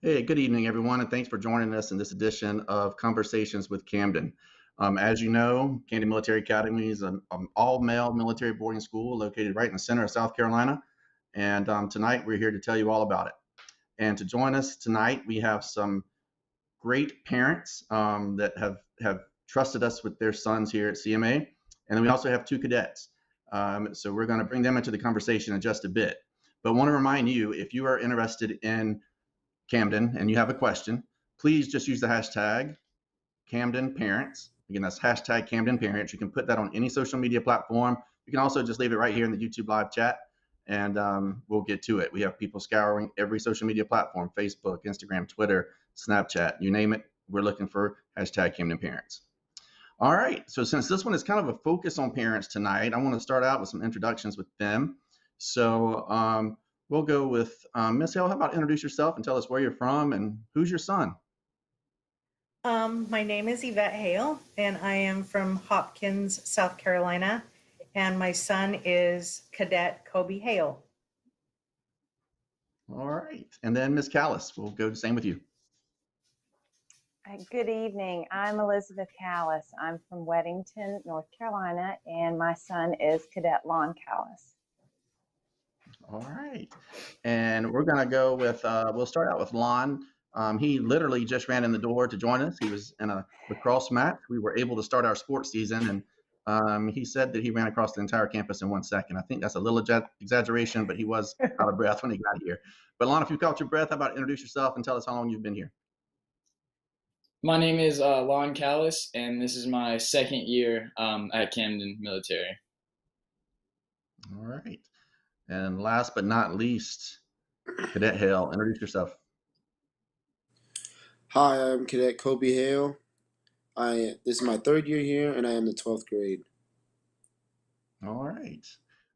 Hey, good evening, everyone, and thanks for joining us in this edition of Conversations with Camden. As you know, Camden Military Academy is an all-male military boarding school located right in the center of South Carolina. And tonight, we're here to tell you all about it. And to join us tonight, we have some great parents that have trusted us with their sons here at CMA. And then we also have two cadets. So we're going to bring them into the conversation in just a bit. But I want to remind you, if you are interested in Camden and you have a question, please just use the hashtag Camden Parents. Again, that's hashtag Camden Parents. You can put that on any social media platform. You can also just leave it right here in the YouTube live chat, and we'll get to it. We have people scouring every social media platform: Facebook, Instagram, Twitter, Snapchat, you name it. We're looking for hashtag Camden Parents. All right, so since this one is kind of a focus on parents tonight, I want to start out with some introductions with them. So we'll go with Miss Hale. How about introduce yourself and tell us where you're from and who's your son? My name is Yvette Hale, and I am from Hopkins, South Carolina, and my son is Cadet Kobe Hale. All right, and then Miss Callis, we'll go the same with you. Good evening. I'm Elizabeth Callis. I'm from Weddington, North Carolina, and my son is Cadet Lon Callis. All right, and we're gonna go with, we'll start out with Lon. He literally just ran in the door to join us. He was in a lacrosse match. We were able to start our sports season, and he said that he ran across the entire campus in 1 second. I think that's a little exaggeration, but he was out of breath when he got here. But Lon, if you caught your breath, how about introduce yourself and tell us how long you've been here? My name is Lon Callis, and this is my second year at Camden Military. All right. And last but not least, Cadet Hale, introduce yourself. Hi, I'm Cadet Kobe Hale. This is my third year here, and I am the 12th grade. All right.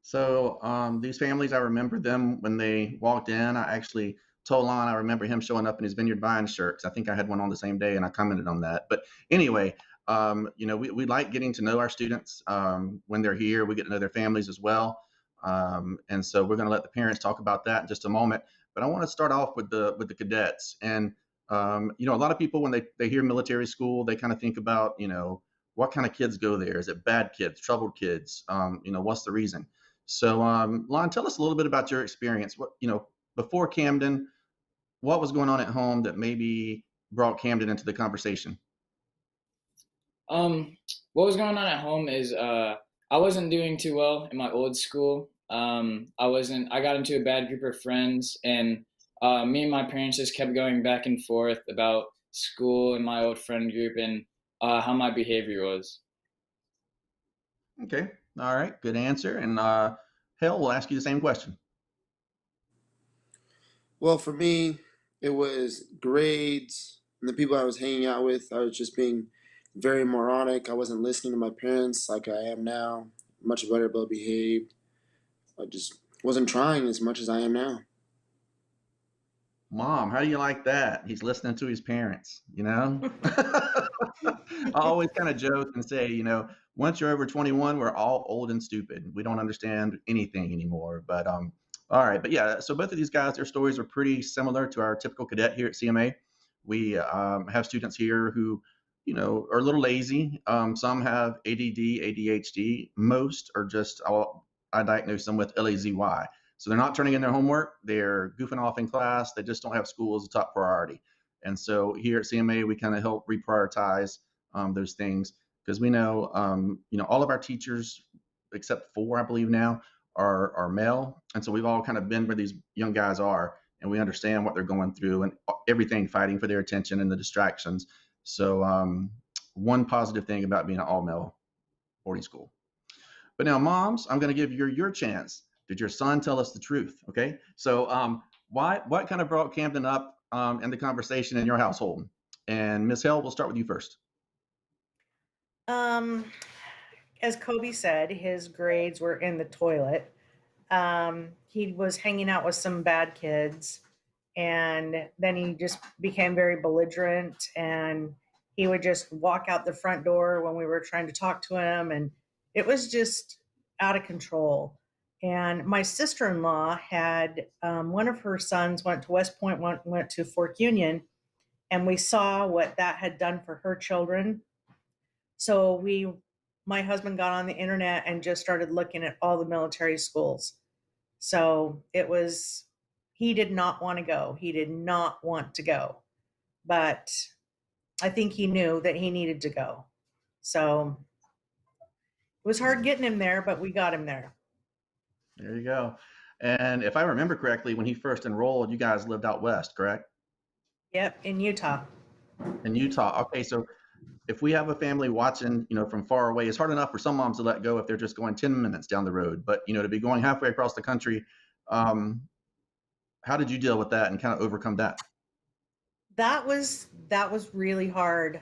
So these families, I remember them when they walked in. I actually told Lon I remember him showing up in his Vineyard Vine shirt, 'cause I think I had one on the same day, and I commented on that. But anyway, we like getting to know our students when they're here. We get to know their families as well. And so we're going to let the parents talk about that in just a moment. But I want to start off with the cadets. And a lot of people, when they hear military school, they kind of think about, what kind of kids go there? Is it bad kids, troubled kids? What's the reason? So Lon, tell us a little bit about your experience. Before Camden, what was going on at home that maybe brought Camden into the conversation? What was going on at home is I wasn't doing too well in my old school. I got into a bad group of friends, and me and my parents just kept going back and forth about school and my old friend group and how my behavior was. Okay. All right. Good answer. And Hale, we'll ask you the same question. Well, for me, it was grades and the people I was hanging out with. I was just being very moronic. I wasn't listening to my parents like I am now, much better well behaved. I just wasn't trying as much as I am now. Mom, how do you like that? He's listening to his parents, I always kind of joke and say, once you're over 21, we're all old and stupid. We don't understand anything anymore. But all right. But yeah, so both of these guys, their stories are pretty similar to our typical cadet here at CMA. We have students here who, are a little lazy. Some have ADD, ADHD. Most are just, I diagnose them with LAZY. So they're not turning in their homework. They're goofing off in class. They just don't have school as a top priority. And so here at CMA, we kind of help reprioritize those things, because we know, all of our teachers, except 4, I believe now, are male. And so we've all kind of been where these young guys are, and we understand what they're going through and everything, fighting for their attention and the distractions. So one positive thing about being an all-male boarding school. But now, moms, I'm going to give you your chance. Did your son tell us the truth? Okay. So what kind of brought Camden up in the conversation in your household? And Miss Hale, we'll start with you first. As Kobe said, his grades were in the toilet. He was hanging out with some bad kids, and then he just became very belligerent, and he would just walk out the front door when we were trying to talk to him, and it was just out of control. And my sister-in-law had one of her sons went to West Point, went to Fork Union, and we saw what that had done for her children. So my husband got on the internet and just started looking at all the military schools. So he did not want to go. He did not want to go, but I think he knew that he needed to go. So it was hard getting him there, but we got him there. There you go. And if I remember correctly, when he first enrolled, you guys lived out west, correct? Yep, in Utah. In Utah. Okay, so if we have a family watching, from far away, it's hard enough for some moms to let go if they're just going 10 minutes down the road. But, to be going halfway across the country, how did you deal with that and kind of overcome that? That was really hard.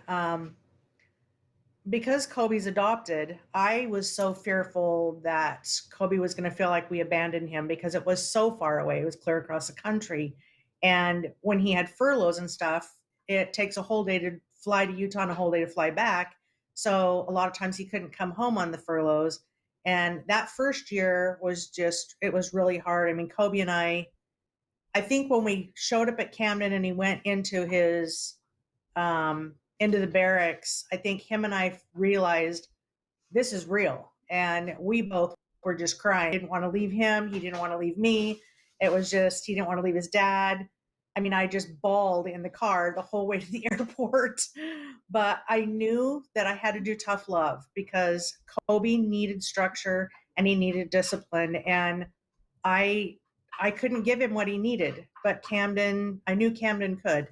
Because Kobe's adopted, I was so fearful that Kobe was going to feel like we abandoned him because it was so far away. It was clear across the country. And when he had furloughs and stuff, it takes a whole day to fly to Utah and a whole day to fly back. So a lot of times he couldn't come home on the furloughs. And that first year it was really hard. I mean, Kobe and I think when we showed up at Camden and he went into into the barracks, I think him and I realized this is real. And we both were just crying. Didn't want to leave him. He didn't want to leave me. It was just, he didn't want to leave his dad. I mean, I just bawled in the car the whole way to the airport. But I knew that I had to do tough love because Kobe needed structure and he needed discipline. And I couldn't give him what he needed, but I knew Camden could.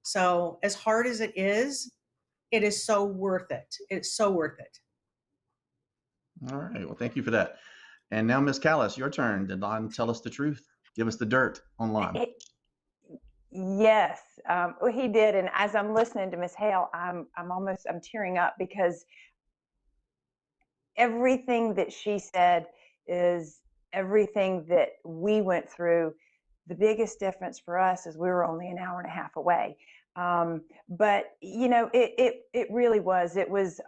So as hard as it is so worth it. It's so worth it. All right. Well, thank you for that. And now, Miss Callis, your turn. Did Lon tell us the truth? Give us the dirt on Lon. Yes, he did. And as I'm listening to Miss Hale, I'm tearing up because everything that she said is everything that we went through. The biggest difference for us is we were only an hour and a half away. But it really was. It was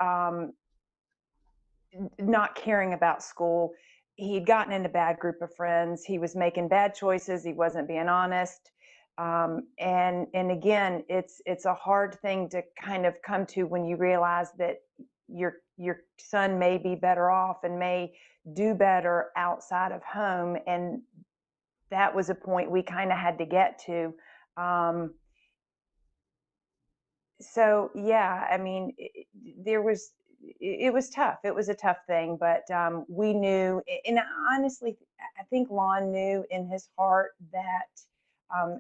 not caring about school. He'd gotten in a bad group of friends. He was making bad choices. He wasn't being honest. And again, it's a hard thing to kind of come to when you realize that your son may be better off and may do better outside of home. And that was a point we kind of had to get to. So yeah, I mean, it was tough. It was a tough thing, but we knew, and honestly, I think Lon knew in his heart that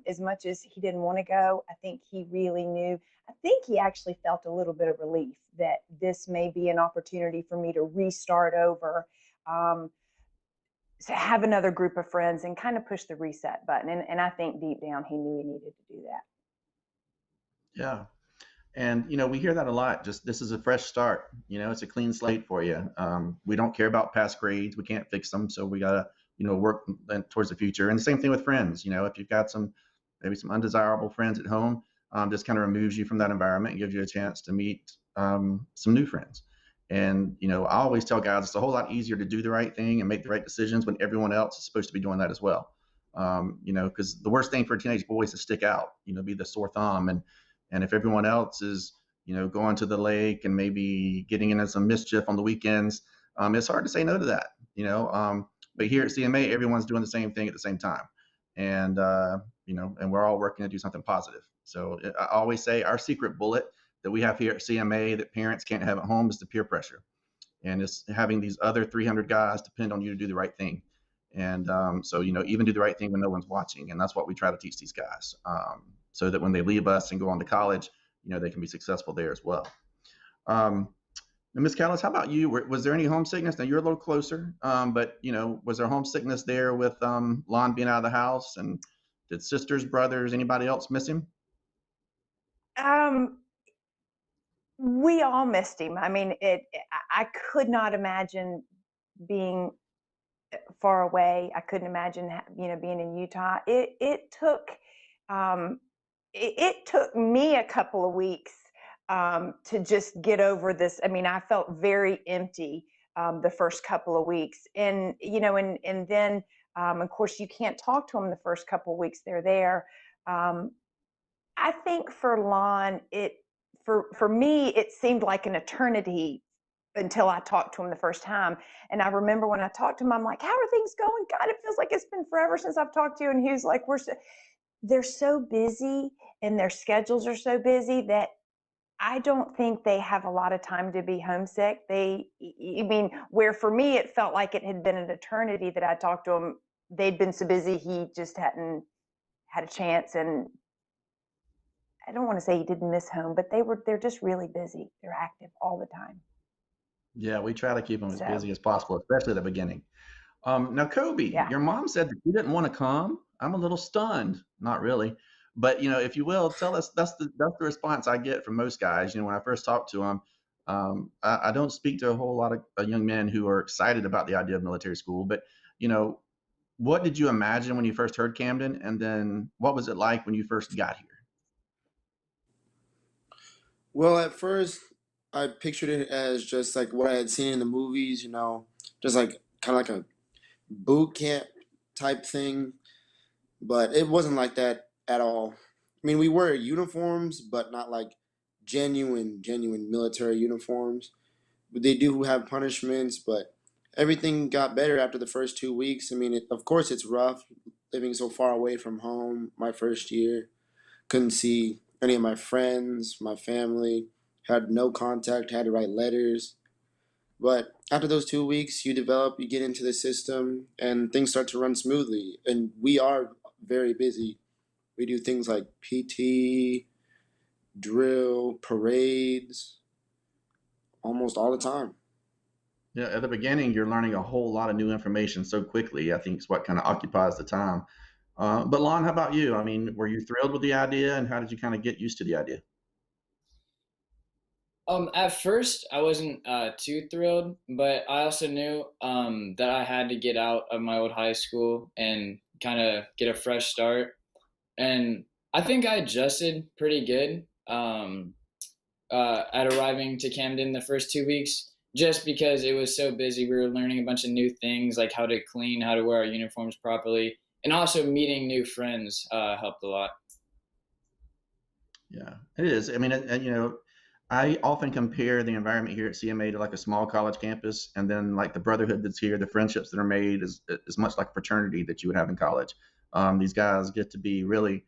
as much as he didn't want to go, I think he really knew. I think he actually felt a little bit of relief that this may be an opportunity for me to restart over, to have another group of friends and kind of push the reset button. And I think deep down he knew he needed to do that. Yeah. And, we hear that a lot. Just this is a fresh start. It's a clean slate for you. We don't care about past grades. We can't fix them. So we got to, work towards the future. And the same thing with friends. If you've got maybe some undesirable friends at home, just kind of removes you from that environment and gives you a chance to meet some new friends. And, I always tell guys it's a whole lot easier to do the right thing and make the right decisions when everyone else is supposed to be doing that as well. Because the worst thing for a teenage boy is to stick out, be the sore thumb. And if everyone else is, going to the lake and maybe getting into some mischief on the weekends, it's hard to say no to that, But here at CMA, everyone's doing the same thing at the same time. And, and we're all working to do something positive. So I always say our secret bullet that we have here at CMA that parents can't have at home is the peer pressure. And it's having these other 300 guys depend on you to do the right thing. And so, even do the right thing when no one's watching. And that's what we try to teach these guys. So that when they leave us and go on to college, they can be successful there as well. Ms. Callis, how about you? Was there any homesickness? Now you're a little closer, but was there homesickness there with Lon being out of the house? And did sisters, brothers, anybody else miss him? We all missed him. I mean, I could not imagine being far away. I couldn't imagine, being in Utah. It took me a couple of weeks to just get over this. I mean, I felt very empty the first couple of weeks. And, and then, of course, you can't talk to them the first couple of weeks they're there. I think for Lon, for me, it seemed like an eternity until I talked to him the first time. And I remember when I talked to him, I'm like, how are things going? God, it feels like it's been forever since I've talked to you. And he was like, they're so busy and their schedules are so busy that I don't think they have a lot of time to be homesick. Where for me, it felt like it had been an eternity that I talked to him. They'd been so busy, he just hadn't had a chance. And I don't want to say he didn't miss home, but they're just really busy. They're active all the time. Yeah, we try to keep them as So, busy as possible, especially at the beginning. Now, Kobe, yeah. your mom said that you didn't want to come. I'm a little stunned. Not really, but if you will, tell us. That's the response I get from most guys. When I first talk to them, I don't speak to a whole lot of young men who are excited about the idea of military school. But what did you imagine when you first heard Camden, and then what was it like when you first got here? Well, at first, I pictured it as just like what I had seen in the movies, just like kind of like a boot camp type thing, but it wasn't like that at all. I mean, we wear uniforms, but not like genuine military uniforms. They do have punishments, but everything got better after the first 2 weeks. I mean, of course, it's rough living so far away from home my first year. Couldn't see any of my friends, my family, had no contact, had to write letters. But after those 2 weeks, you develop, you get into the system, and things start to run smoothly. And we are very busy. We do things like PT, drill, parades, almost all the time. Yeah, at the beginning, you're learning a whole lot of new information so quickly. I think is what kind of occupies the time. But Lon, how about you? I mean, were you thrilled with the idea, and how did you kind of get used to the idea? At first, I wasn't too thrilled, but I also knew that I had to get out of my old high school and kind of get a fresh start. And I think I adjusted pretty good at arriving to Camden the first 2 weeks, just because it was so busy. We were learning a bunch of new things, like how to clean, how to wear our uniforms properly, and also meeting new friends helped a lot. Yeah, it is. I mean, I often compare the environment here at CMA to like a small college campus, and then like the brotherhood that's here, the friendships that are made is much like fraternity that you would have in college. These guys get to be really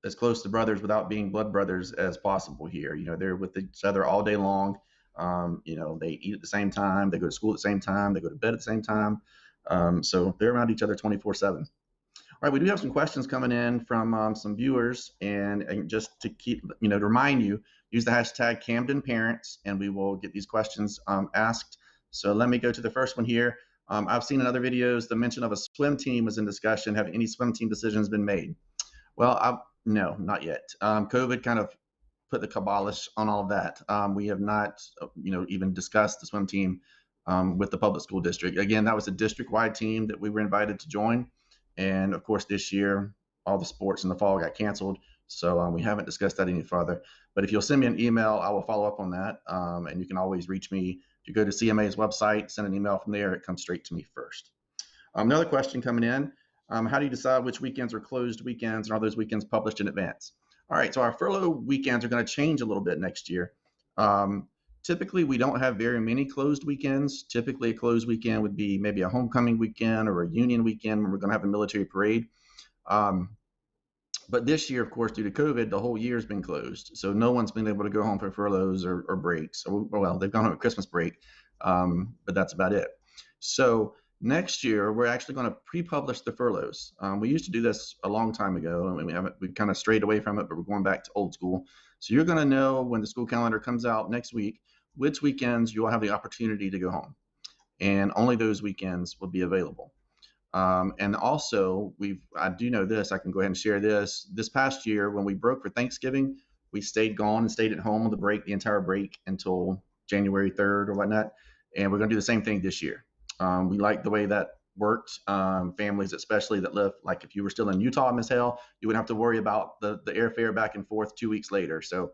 as close to brothers without being blood brothers as possible here. They're with each other all day long. They eat at the same time, they go to school at the same time, they go to bed at the same time. So they're around each other 24/7. All right, we do have some questions coming in from some viewers, and just to keep, to remind you, use the hashtag Camden Parents, and we will get these questions asked. So let me go to the first one here. I've seen in other videos the mention of a swim team was in discussion. Have any swim team decisions been made? Well, no, not yet. COVID kind of put the kibosh on all of that. We have not, even discussed the swim team with the public school district. Again, that was a district-wide team that we were invited to join. And of course, this year, all the sports in the fall got canceled. So we haven't discussed that any further. But if you'll send me an email, I will follow up on that. And you can always reach me. If you go to CMA's website, send an email from there, it comes straight to me first. Another question coming in. How do you decide which weekends are closed weekends, and are those weekends published in advance? All right, so our furlough weekends are going to change a little bit next year. Typically, we don't have very many closed weekends. Typically, a closed weekend would be maybe a homecoming weekend or a union weekend when we're going to have a military parade. But this year, of course, due to COVID, the whole year's been closed. So no one's been able to go home for furloughs or breaks. Well, they've gone home at Christmas break, but that's about it. So next year, we're actually going to pre-publish the furloughs. We used to do this a long time ago, and we've kind of strayed away from it, but we're going back to old school. So you're going to know when the school calendar comes out next week, which weekends you'll have the opportunity to go home. And only those weekends will be available. And also, I do know this, I can go ahead and share this. This past year, when we broke for Thanksgiving, we stayed gone and stayed at home on the entire break until January 3rd or whatnot. And we're going to do the same thing this year. We like the way that worked. Families, especially that live, like if you were still in Utah, Miss Hale, you wouldn't have to worry about the airfare back and forth 2 weeks later. So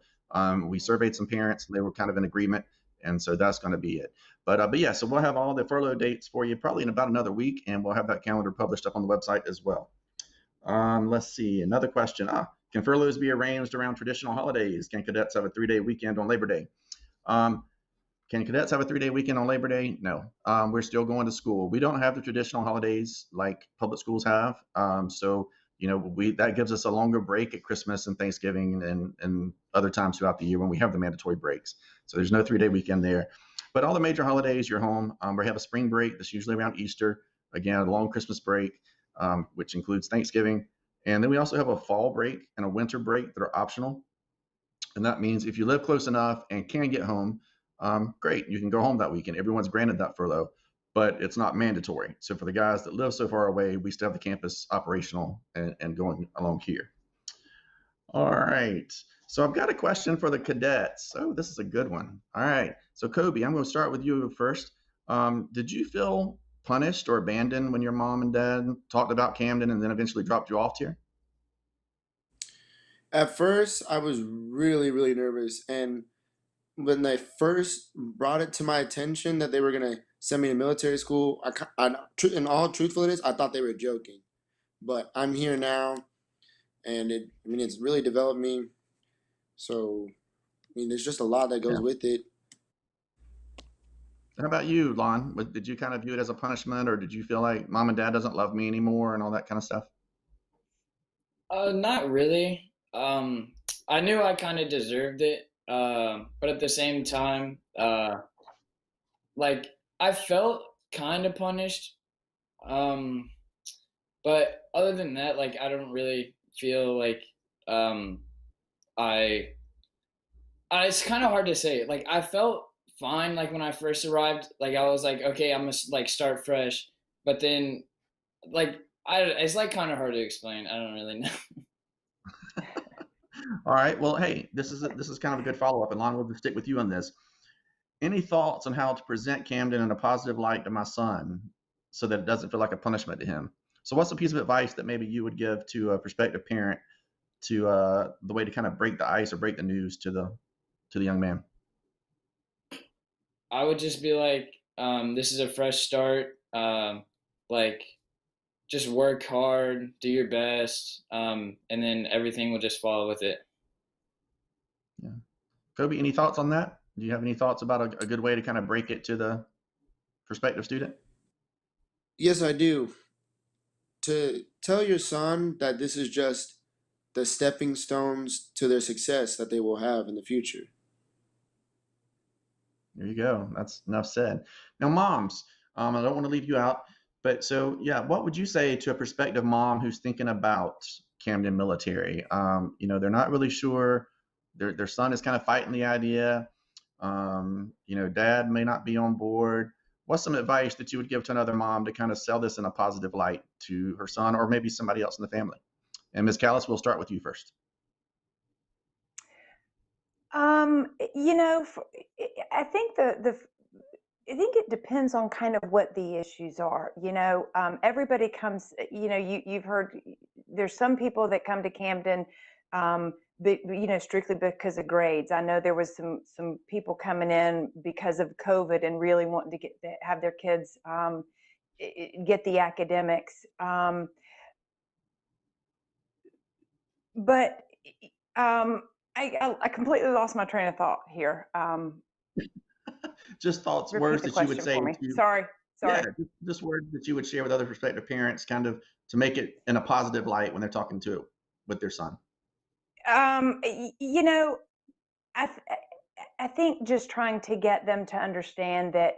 we surveyed some parents, and they were kind of in agreement. And so that's going to be it. But yeah, so we'll have all the furlough dates for you probably in about another week, and we'll have that calendar published up on the website as well. Let's see, another question. Can furloughs be arranged around traditional holidays? Can cadets have a 3-day weekend on Labor Day? Can cadets have a 3-day weekend on Labor Day? No. We're still going to school. We don't have the traditional holidays like public schools have. So that gives us a longer break at Christmas and Thanksgiving and other times throughout the year when we have the mandatory breaks. So there's no 3-day weekend there. But all the major holidays, you're home. We have a spring break that's usually around Easter. Again, a long Christmas break, which includes Thanksgiving. And then we also have a fall break and a winter break that are optional. And that means if you live close enough and can get home, great, you can go home that weekend. Everyone's granted that furlough, but it's not mandatory. So for the guys that live so far away, we still have the campus operational and going along here. All right. So I've got a question for the cadets. Oh, this is a good one. All right. So Kobe, I'm going to start with you first. Did you feel punished or abandoned when your mom and dad talked about Camden and then eventually dropped you off here? At first, I was really, really nervous. And when they first brought it to my attention that they were going to send me to military school, in all truthfulness, I thought they were joking. But I'm here now, and it's really developed me. So, there's just a lot that goes with it. How about you, Lon? Did you kind of view it as a punishment, or did you feel like mom and dad doesn't love me anymore and all that kind of stuff? Not really. I knew I kind of deserved it, but at the same time, like I felt kind of punished. But other than that, like I don't really feel like I. It's kind of hard to say. Like I felt fine. Like when I first arrived, like I was like, okay, I'm gonna like start fresh. But then, like it's like kind of hard to explain. I don't really know. All right. Well, hey, this is kind of a good follow-up, and Lon, we'll stick with you on this. Any thoughts on how to present Camden in a positive light to my son so that it doesn't feel like a punishment to him? So what's a piece of advice that maybe you would give to a prospective parent to the way to kind of break the ice or break the news to the young man? I would just be like, this is a fresh start. Like, just work hard, do your best, and then everything will just follow with it. Yeah. Kobe, any thoughts on that? Do you have any thoughts about a good way to kind of break it to the prospective student? Yes, I do. To tell your son that this is just the stepping stones to their success that they will have in the future. There you go. That's enough said. Now, moms, I don't want to leave you out, but so yeah, what would you say to a prospective mom who's thinking about Camden military? They're not really sure. Their son is kind of fighting the idea. Dad may not be on board. What's some advice that you would give to another mom to kind of sell this in a positive light to her son or maybe somebody else in the family? And Ms. Callis, we'll start with you first. I think I think it depends on kind of what the issues are. Everybody comes. You've heard. There's some people that come to Camden, strictly because of grades. I know there was some people coming in because of COVID and really wanting to have their kids get the academics. But I completely lost my train of thought here. Just thoughts, Repeat words the that you would question say for me. to, Sorry. yeah, just words that you would share with other prospective parents, kind of to make it in a positive light when they're talking with their son. I think just trying to get them to understand that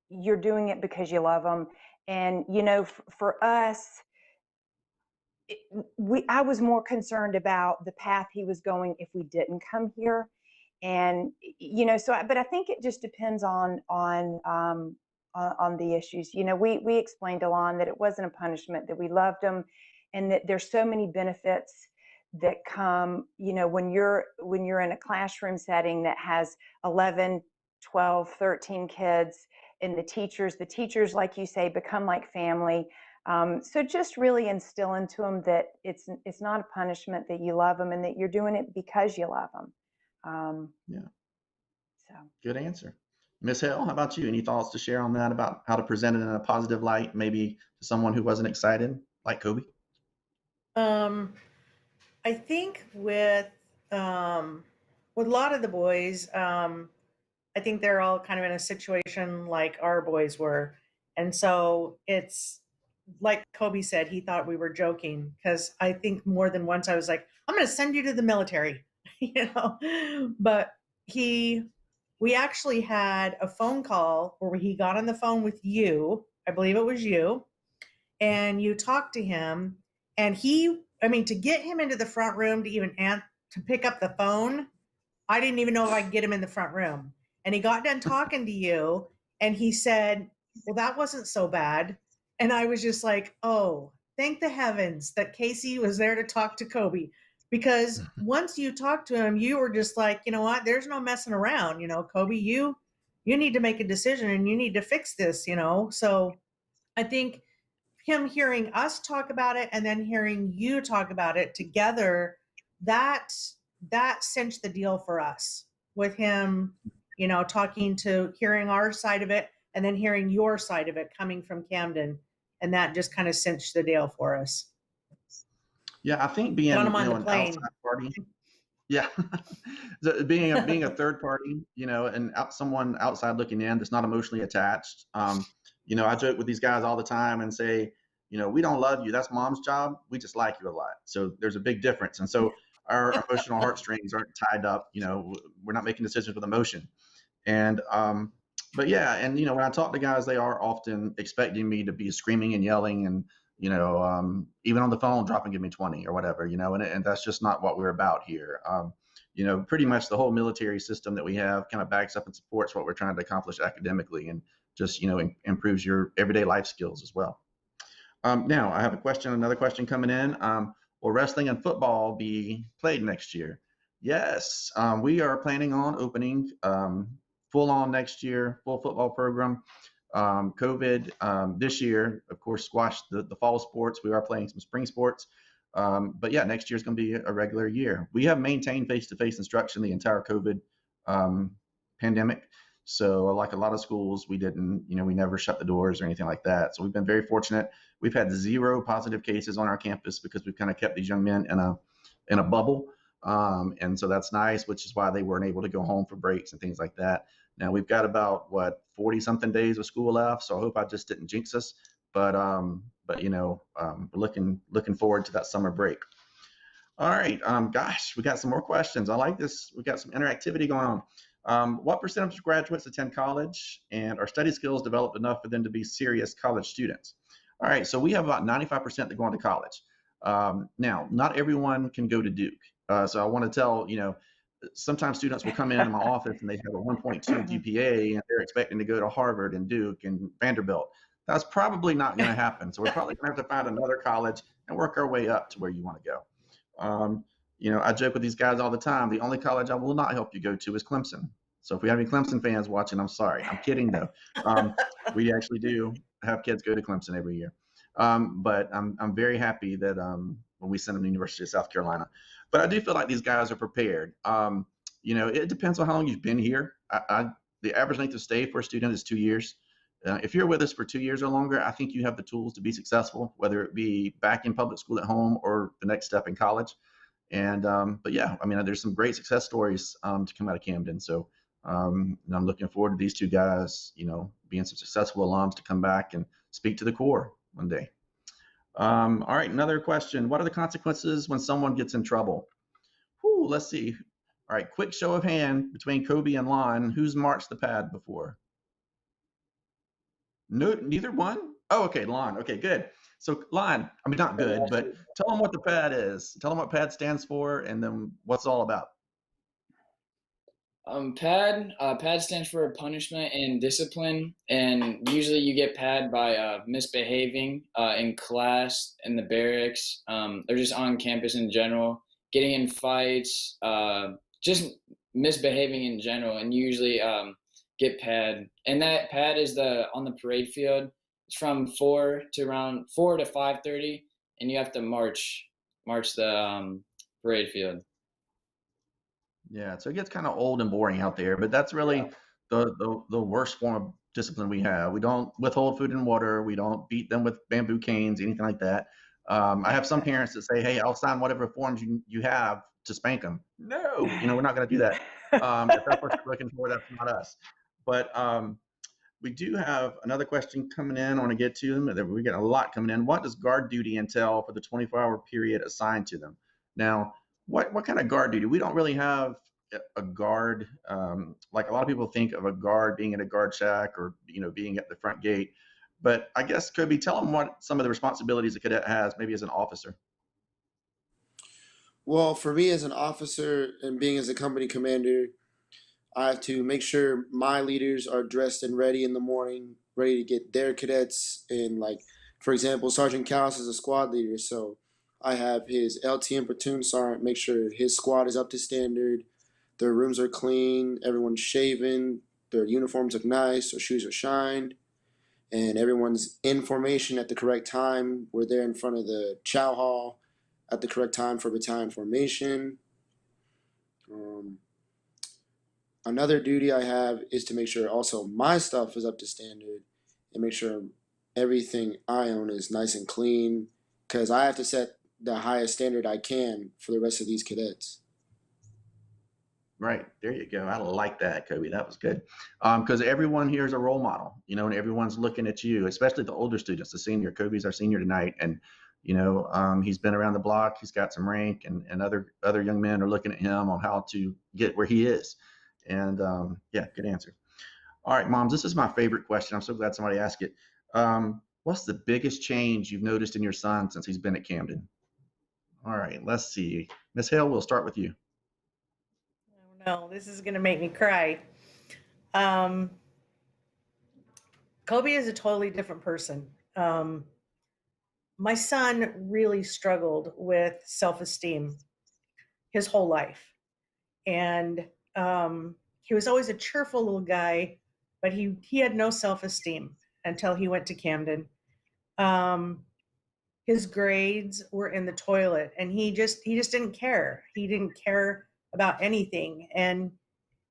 you're doing it because you love them, and for us, I was more concerned about the path he was going if we didn't come here, and but I think it just depends on the issues. We explained to Lon that it wasn't a punishment, that we loved him, and that there's so many benefits that come, when you're in a classroom setting that has 11, 12, 13 kids, and the teachers, like you say, become like family. So just really instill into them that it's not a punishment, that you love them and that you're doing it because you love them. Yeah. So Good answer. Miss Hale, how about you? Any thoughts to share on that about how to present it in a positive light, maybe to someone who wasn't excited, like Kobe? Um, I think with a lot of the boys, I think they're all kind of in a situation like our boys were. And so it's like Kobe said, he thought we were joking because I think more than once I was like, I'm going to send you to the military, you know. But he, we actually had a phone call where he got on the phone with you. I believe it was you, and you talked to him, and I mean, to get him into the front room to even to pick up the phone, I didn't even know if I could get him in the front room. And he got done talking to you, and he said, well, that wasn't so bad. And I was just like, oh, thank the heavens that Casey was there to talk to Kobe. Because once you talked to him, you were just like, you know what, there's no messing around. You know, Kobe, you need to make a decision and you need to fix this, you know. So I think him hearing us talk about it and then hearing you talk about it together, that cinched the deal for us with him, you know, hearing our side of it and then hearing your side of it coming from Camden. And that just kind of cinched the deal for us. Yeah, I think Got being, him on the an plane. outside party. Yeah. Being a third party, and someone outside looking in that's not emotionally attached. I joke with these guys all the time and say, we don't love you. That's mom's job. We just like you a lot. So there's a big difference. And so our emotional heartstrings aren't tied up. We're not making decisions with emotion. And but yeah, and when I talk to guys, they are often expecting me to be screaming and yelling and even on the phone, drop and give me 20 or whatever, and that's just not what we're about here. Pretty much the whole military system that we have kind of backs up and supports what we're trying to accomplish academically and just, improves your everyday life skills as well. Now I have another question coming in. Will wrestling and football be played next year? Yes, we are planning on opening full on next year, full football program. COVID this year, of course, squashed the fall sports. We are playing some spring sports. But yeah, next year is going to be a regular year. We have maintained face-to-face instruction the entire COVID pandemic. So like a lot of schools, we didn't, we never shut the doors or anything like that. So we've been very fortunate. We've had 0 positive cases on our campus because we've kind of kept these young men in a bubble. And so that's nice, which is why they weren't able to go home for breaks and things like that. Now we've got about 40 something days of school left. So I hope I just didn't jinx us, but we're looking forward to that summer break. All right. Gosh, we got some more questions. I like this. We got some interactivity going on. What percentage of graduates attend college, and are study skills developed enough for them to be serious college students? All right. So we have about 95% that go on to college. Now, not everyone can go to Duke. So I want to tell, sometimes students will come into my office and they have a 1.2 GPA and they're expecting to go to Harvard and Duke and Vanderbilt. That's probably not going to happen. So we're probably going to have to find another college and work our way up to where you want to go. I joke with these guys all the time. The only college I will not help you go to is Clemson. So if we have any Clemson fans watching, I'm sorry. I'm kidding though. We actually do have kids go to Clemson every year. But I'm very happy that when we send them to the University of South Carolina. But I do feel like these guys are prepared. It depends on how long you've been here. The average length of stay for a student is 2 years. If you're with us for 2 years or longer, I think you have the tools to be successful, whether it be back in public school at home or the next step in college. And but yeah, there's some great success stories to come out of Camden. So I'm looking forward to these two guys, being some successful alums to come back and speak to the Corps one day. All right, another question. What are the consequences when someone gets in trouble? Let's see. All right, quick show of hand between Kobe and Lon. Who's marched the pad before? No, neither one? Oh, okay, Lon. Okay, good. So Lon, not good, but tell them what the pad is. Tell them what pad stands for and then what's it all about. Pad stands for punishment and discipline, and usually you get pad by misbehaving in class, in the barracks, or just on campus in general, getting in fights, just misbehaving in general, and usually get pad. And that pad is on the parade field. It's from 4 to 5:30, and you have to march the parade field. Yeah, so it gets kind of old and boring out there, but that's Yeah. really the worst form of discipline we have. We don't withhold food and water. We don't beat them with bamboo canes, anything like that. I have some parents that say, "Hey, I'll sign whatever forms you have to spank them." No, we're not going to do that. If that's what you're looking for, that's not us. But we do have another question coming in. I want to get to them. We get a lot coming in. What does guard duty entail for the 24-hour period assigned to them? Now, what kind of guard duty? We don't really have a guard. Like a lot of people think of a guard being in a guard shack or being at the front gate. But I guess Kobe, tell them what some of the responsibilities a cadet has, maybe as an officer. Well, for me as an officer and being as a company commander, I have to make sure my leaders are dressed and ready in the morning, ready to get their cadets in. Like, for example, Sergeant Callis is a squad leader, so I have his LTM platoon sergeant make sure his squad is up to standard, their rooms are clean, everyone's shaven, their uniforms look nice, their shoes are shined, and everyone's in formation at the correct time. We're there in front of the chow hall at the correct time for battalion formation. Um, Another duty I have is to make sure also my stuff is up to standard and make sure everything I own is nice and clean because I have to set the highest standard I can for the rest of these cadets. Right. There you go. I like that, Kobe. That was good. Because everyone here is a role model, and everyone's looking at you, especially the older students, the senior. Kobe's our senior tonight. And, he's been around the block. He's got some rank, and other young men are looking at him on how to get where he is. And yeah, good answer. All right, moms, this is my favorite question. I'm so glad somebody asked it. What's the biggest change you've noticed in your son since he's been at Camden? All right, let's see. Miss Hale, we'll start with you. Oh no, this is going to make me cry. Um, Kobe is a totally different person. My son really struggled with self-esteem his whole life. And he was always a cheerful little guy, but he had no self-esteem until he went to Camden. Um, his grades were in the toilet, and he just didn't care. He didn't care about anything, and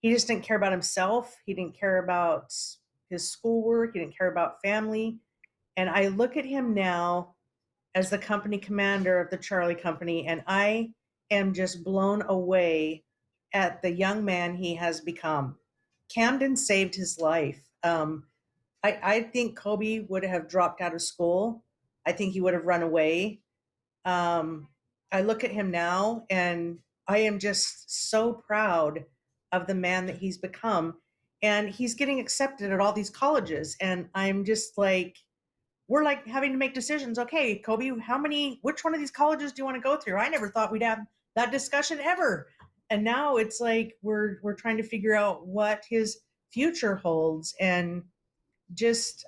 he just didn't care about himself. He didn't care about his schoolwork. He didn't care about family. And I look at him now as the company commander of the Charlie Company, and I am just blown away at the young man he has become. Camden saved his life. I think Kobe would have dropped out of school. I think he would have run away. Um, I look at him now and I am just so proud of the man that he's become. And he's getting accepted at all these colleges. And I'm just like, we're like having to make decisions. Okay, Kobe, which one of these colleges do you want to go through? I never thought we'd have that discussion ever. And now it's like we're trying to figure out what his future holds. And just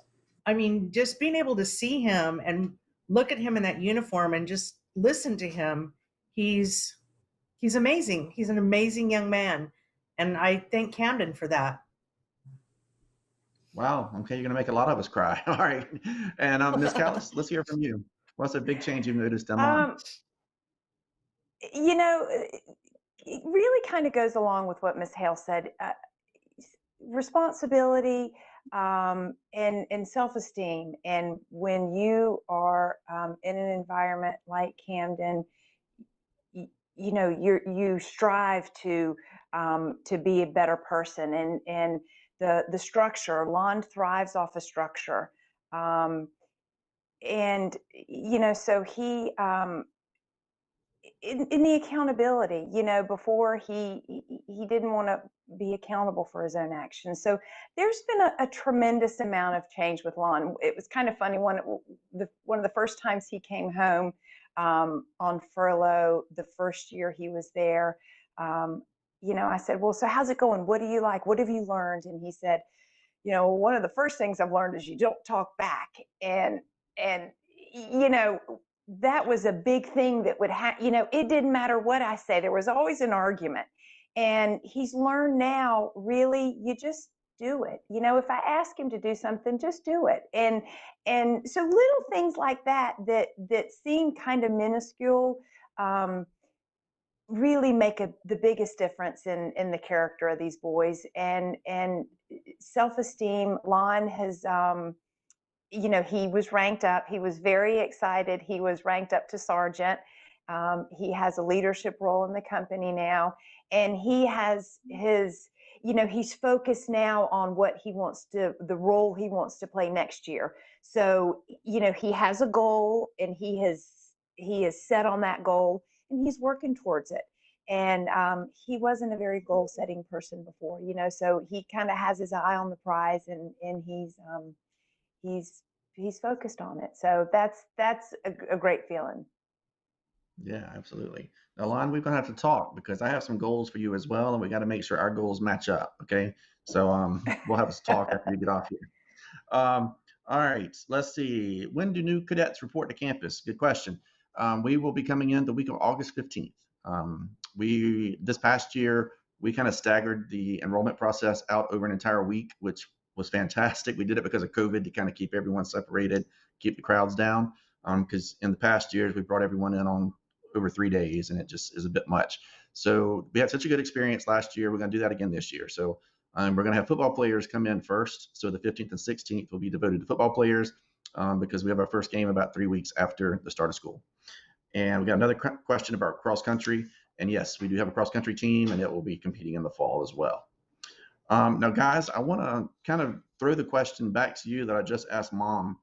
just being able to see him and look at him in that uniform and just listen to him, he's amazing. He's an amazing young man. And I thank Camden for that. Wow. Okay, you're gonna make a lot of us cry. All right. And Ms. Callis, let's hear from you. What's a big change you've noticed in Lon? Um, you know, it really kind of goes along with what Ms. Hale said. Responsibility and self-esteem. And when you are in an environment like Camden, you strive to be a better person, and the structure. Lon thrives off of structure, and so he in the accountability. Before he didn't want to be accountable for his own actions. So there's been a tremendous amount of change with Lon. It was kind of funny. One of the first times he came home on furlough, the first year he was there, I said, well, so how's it going? What do you like? What have you learned? And he said, one of the first things I've learned is you don't talk back. And that was a big thing that would it didn't matter what I say. There was always an argument. And he's learned now, really, you just do it. If I ask him to do something, just do it. And so little things like that seem kind of minuscule, really make the biggest difference in the character of these boys. And self-esteem, Lon has, he was ranked up. He was very excited. He was ranked up to sergeant. He has a leadership role in the company now, and he has his, he's focused now on what he wants to, the role he wants to play next year. So, he has a goal, and he is set on that goal, and he's working towards it. And he wasn't a very goal-setting person before, so he kind of has his eye on the prize, and he's focused on it. So that's a great feeling. Yeah, absolutely. Now, Lon, we're gonna have to talk because I have some goals for you as well, and we got to make sure our goals match up. Okay, so we'll have a talk after you get off here. All right, let's see. When do new cadets report to campus? Good question. We will be coming in the week of August 15th. This past year we kind of staggered the enrollment process out over an entire week, which was fantastic. We did it because of COVID to kind of keep everyone separated, keep the crowds down. Because in the past years we brought everyone in on over 3 days, and it just is a bit much. So we had such a good experience last year. We're going to do that again this year. So we're going to have football players come in first. So the 15th and 16th will be devoted to football players because we have our first game about 3 weeks after the start of school. And we got another question about cross country. And yes, we do have a cross country team, and it will be competing in the fall as well. Now, guys, I want to kind of throw the question back to you that I just asked Mom.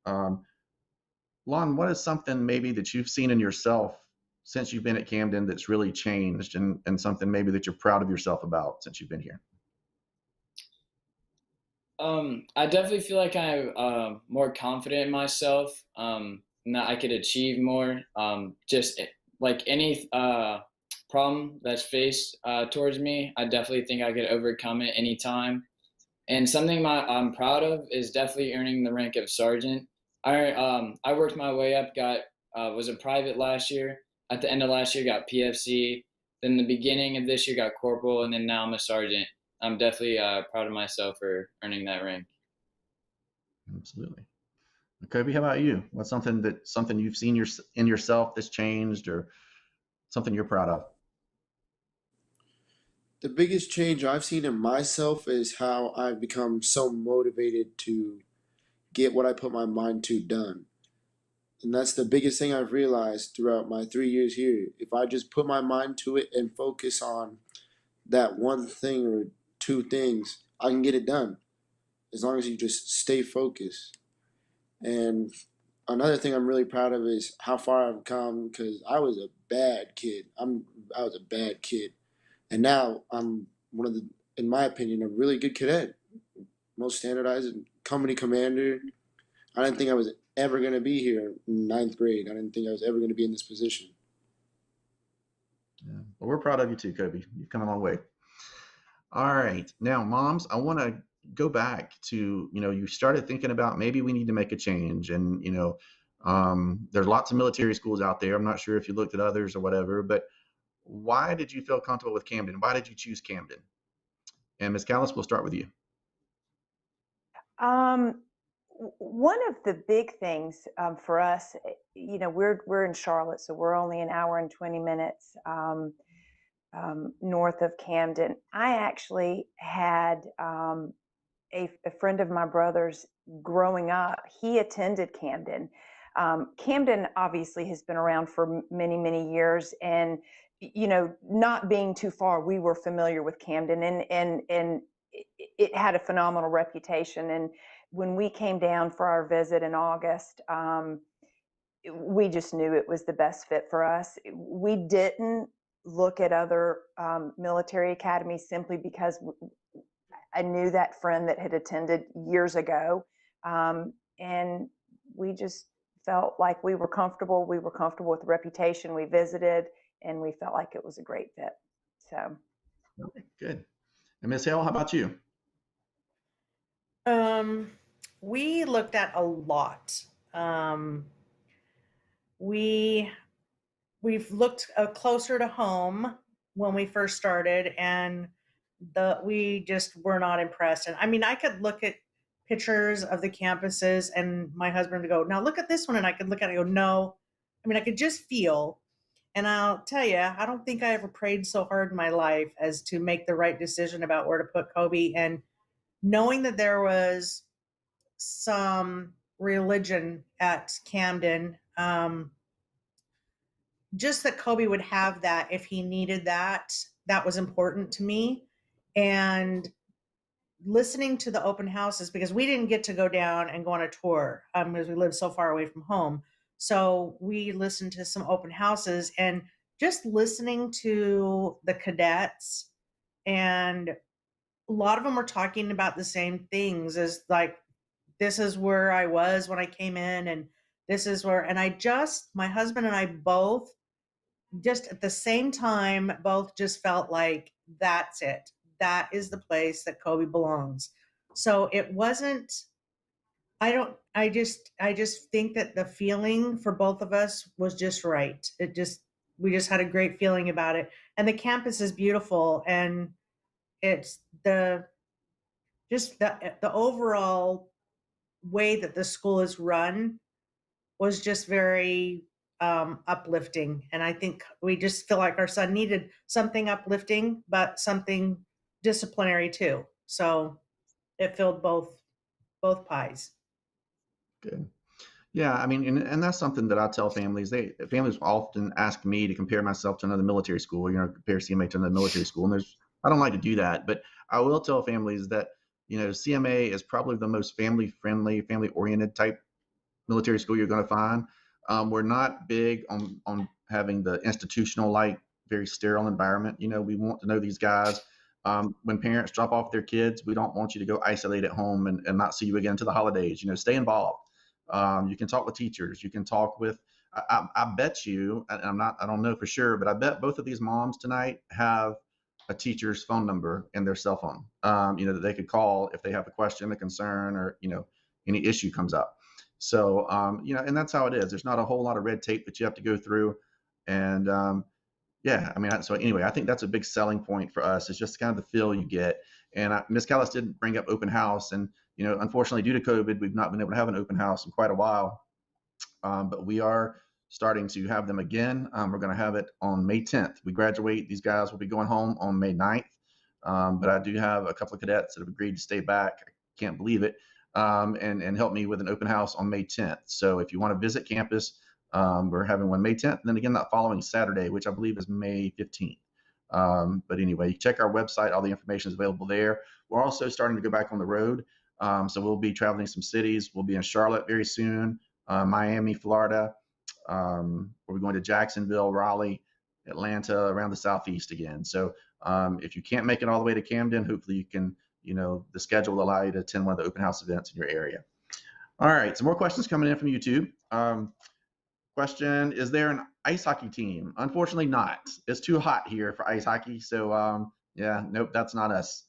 Lon, what is something maybe that you've seen in yourself since you've been at Camden that's really changed, and something maybe that you're proud of yourself about since you've been here? I definitely feel like I'm more confident in myself, and that I could achieve more. Just like any problem that's faced towards me, I definitely think I could overcome it anytime. And something I'm proud of is definitely earning the rank of sergeant. I worked my way up, was a private last year. At the end of last year, got PFC. Then the beginning of this year, got corporal, and then now I'm a sergeant. I'm definitely proud of myself for earning that rank. Absolutely. Kobe, how about you? What's something you've seen in yourself that's changed, or something you're proud of? The biggest change I've seen in myself is how I've become so motivated to get what I put my mind to done. And that's the biggest thing I've realized throughout my 3 years here. If I just put my mind to it and focus on that one thing or two things, I can get it done. As long as you just stay focused. And another thing I'm really proud of is how far I've come, because I was a bad kid. I was a bad kid. And now I'm one of in my opinion, a really good cadet. Most standardized company commander. I didn't think I was ever going to be here in 9th grade. I didn't think I was ever going to be in this position. Yeah. Well, we're proud of you too, Kobe. You've come a long way. All right. Now, moms, I want to go back to, you started thinking about maybe we need to make a change. And, there's lots of military schools out there. I'm not sure if you looked at others or whatever, but why did you feel comfortable with Camden? Why did you choose Camden? And Ms. Callis, we'll start with you. One of the big things for us, we're in Charlotte, so we're only an hour and 20 minutes north of Camden. I actually had a friend of my brother's growing up. He attended Camden. Camden obviously has been around for many, many years, and not being too far, we were familiar with Camden, and it had a phenomenal reputation. And when we came down for our visit in August, we just knew it was the best fit for us. We didn't look at other military academies simply because I knew that friend that had attended years ago, and we just felt like we were comfortable. We were comfortable with the reputation. We visited, and we felt like it was a great fit. So, okay, good. And Ms. Hale, how about you? We looked at a lot. We've looked closer to home when we first started, and we just were not impressed. And I mean, I could look at pictures of the campuses, and my husband would go, "Now look at this one," and I could look at it and go, "No." I mean, I could just feel And I'll tell you, I don't think I ever prayed so hard in my life as to make the right decision about where to put Kobe. And knowing that there was some religion at Camden, just that Kobe would have that if he needed that, that was important to me. And listening to the open houses, because we didn't get to go down and go on a tour because we live so far away from home. So we listened to some open houses, and just listening to the cadets, and a lot of them were talking about the same things as like, this is where I was when I came in, and this is where, and my husband and I both just at the same time both just felt like that's it, that is the place that Kobe belongs. So it wasn't, I just think that the feeling for both of us was just right. We just had a great feeling about it, and the campus is beautiful, and it's the overall way that the school is run was just very uplifting. And I think we just feel like our son needed something uplifting, but something disciplinary too. So it filled both pies. Good. Yeah, I mean, and that's something that I tell families. Families often ask me to compare myself to another military school, compare CMA to another military school. And I don't like to do that, but I will tell families that, CMA is probably the most family friendly, family oriented type military school you're going to find. We're not big on having the institutional, like very sterile environment. We want to know these guys. When parents drop off their kids, we don't want you to go isolate at home and not see you again until the holidays. Stay involved. You can talk with teachers. You can talk with. I bet you. I don't know for sure, but I bet both of these moms tonight have a teacher's phone number in their cell phone. That they could call if they have a question, a concern, or any issue comes up. So, and that's how it is. There's not a whole lot of red tape that you have to go through. And yeah, I mean, so anyway, I think that's a big selling point for us. It's just kind of the feel you get. And Ms. Callis didn't bring up open house. And, unfortunately, due to COVID, we've not been able to have an open house in quite a while. But we are starting to have them again. We're going to have it on May 10th. We graduate. These guys will be going home on May 9th. But I do have a couple of cadets that have agreed to stay back. I can't believe it. And help me with an open house on May 10th. So if you want to visit campus, we're having one May 10th, and then again that following Saturday, which I believe is May 15th. But anyway, check our website. All the information is available there. We're also starting to go back on the road. So we'll be traveling some cities. We'll be in Charlotte very soon, Miami, Florida. We'll be going to Jacksonville, Raleigh, Atlanta, around the Southeast again. So if you can't make it all the way to Camden, hopefully you can, the schedule will allow you to attend one of the open house events in your area. All right, some more questions coming in from YouTube. Question, is there an ice hockey team? Unfortunately not. It's too hot here for ice hockey. So yeah, nope, that's not us.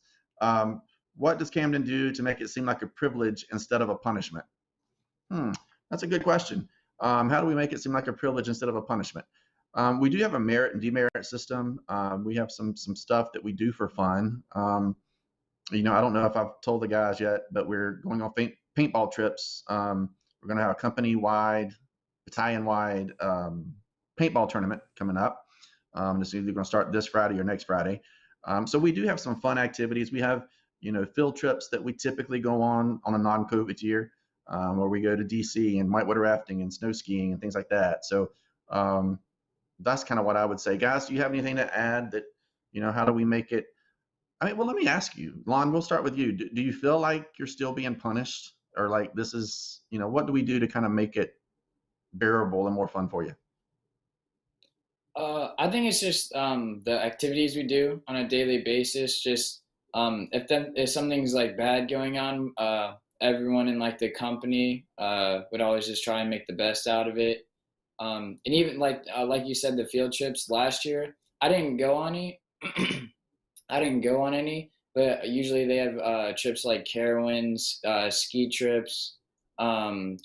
What does Camden do to make it seem like a privilege instead of a punishment? That's a good question. How do we make it seem like a privilege instead of a punishment? We do have a merit and demerit system. We have some stuff that we do for fun. I don't know if I've told the guys yet, but we're going on paintball trips. We're going to have a company-wide, battalion-wide paintball tournament coming up. It's either going to start this Friday or next Friday. So we do have some fun activities. We have, field trips that we typically go on a non-COVID year, where we go to DC and whitewater rafting and snow skiing and things like that. So that's kind of what I would say. Guys, do you have anything to add that, how do we make it? I mean, well, let me ask you, Lon, we'll start with you. Do you feel like you're still being punished, or like this is, what do we do to kind of make it bearable and more fun for you? I think it's just the activities we do on a daily basis. Just if something's like bad going on, everyone in like the company would always just try and make the best out of it. And even like you said, the field trips last year, I didn't go on any. I didn't go on any, but usually they have trips like Carowinds, ski trips,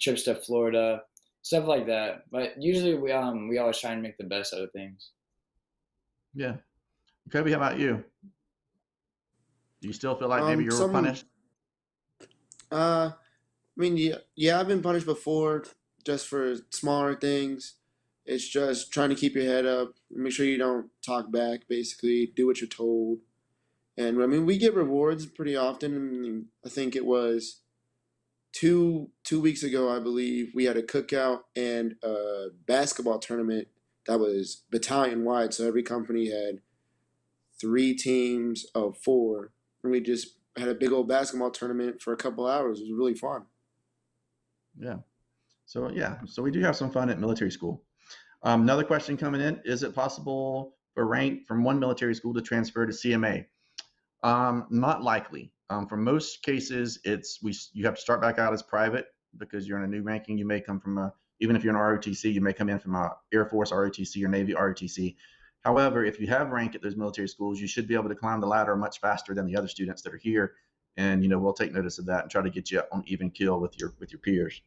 trips to Florida, stuff like that. But usually we always try and make the best out of things. Yeah. Kobe, how about you? Do you still feel like maybe you were punished? I mean, yeah, I've been punished before just for smaller things. It's just trying to keep your head up, make sure you don't talk back, basically, do what you're told. And I mean, we get rewards pretty often. I mean, I think it was two weeks ago, I believe, we had a cookout and a basketball tournament that was battalion wide. So every company had 3 teams of 4, and we just had a big old basketball tournament for a couple hours. It was really fun. Yeah. So we do have some fun at military school. Another question coming in: is it possible for rank from one military school to transfer to CMA? Not likely. For most cases, you have to start back out as private because you're in a new ranking. You may come from even if you're an ROTC, you may come in from a Air Force ROTC or Navy ROTC. However, if you have rank at those military schools, you should be able to climb the ladder much faster than the other students that are here. And we'll take notice of that and try to get you on even keel with your peers.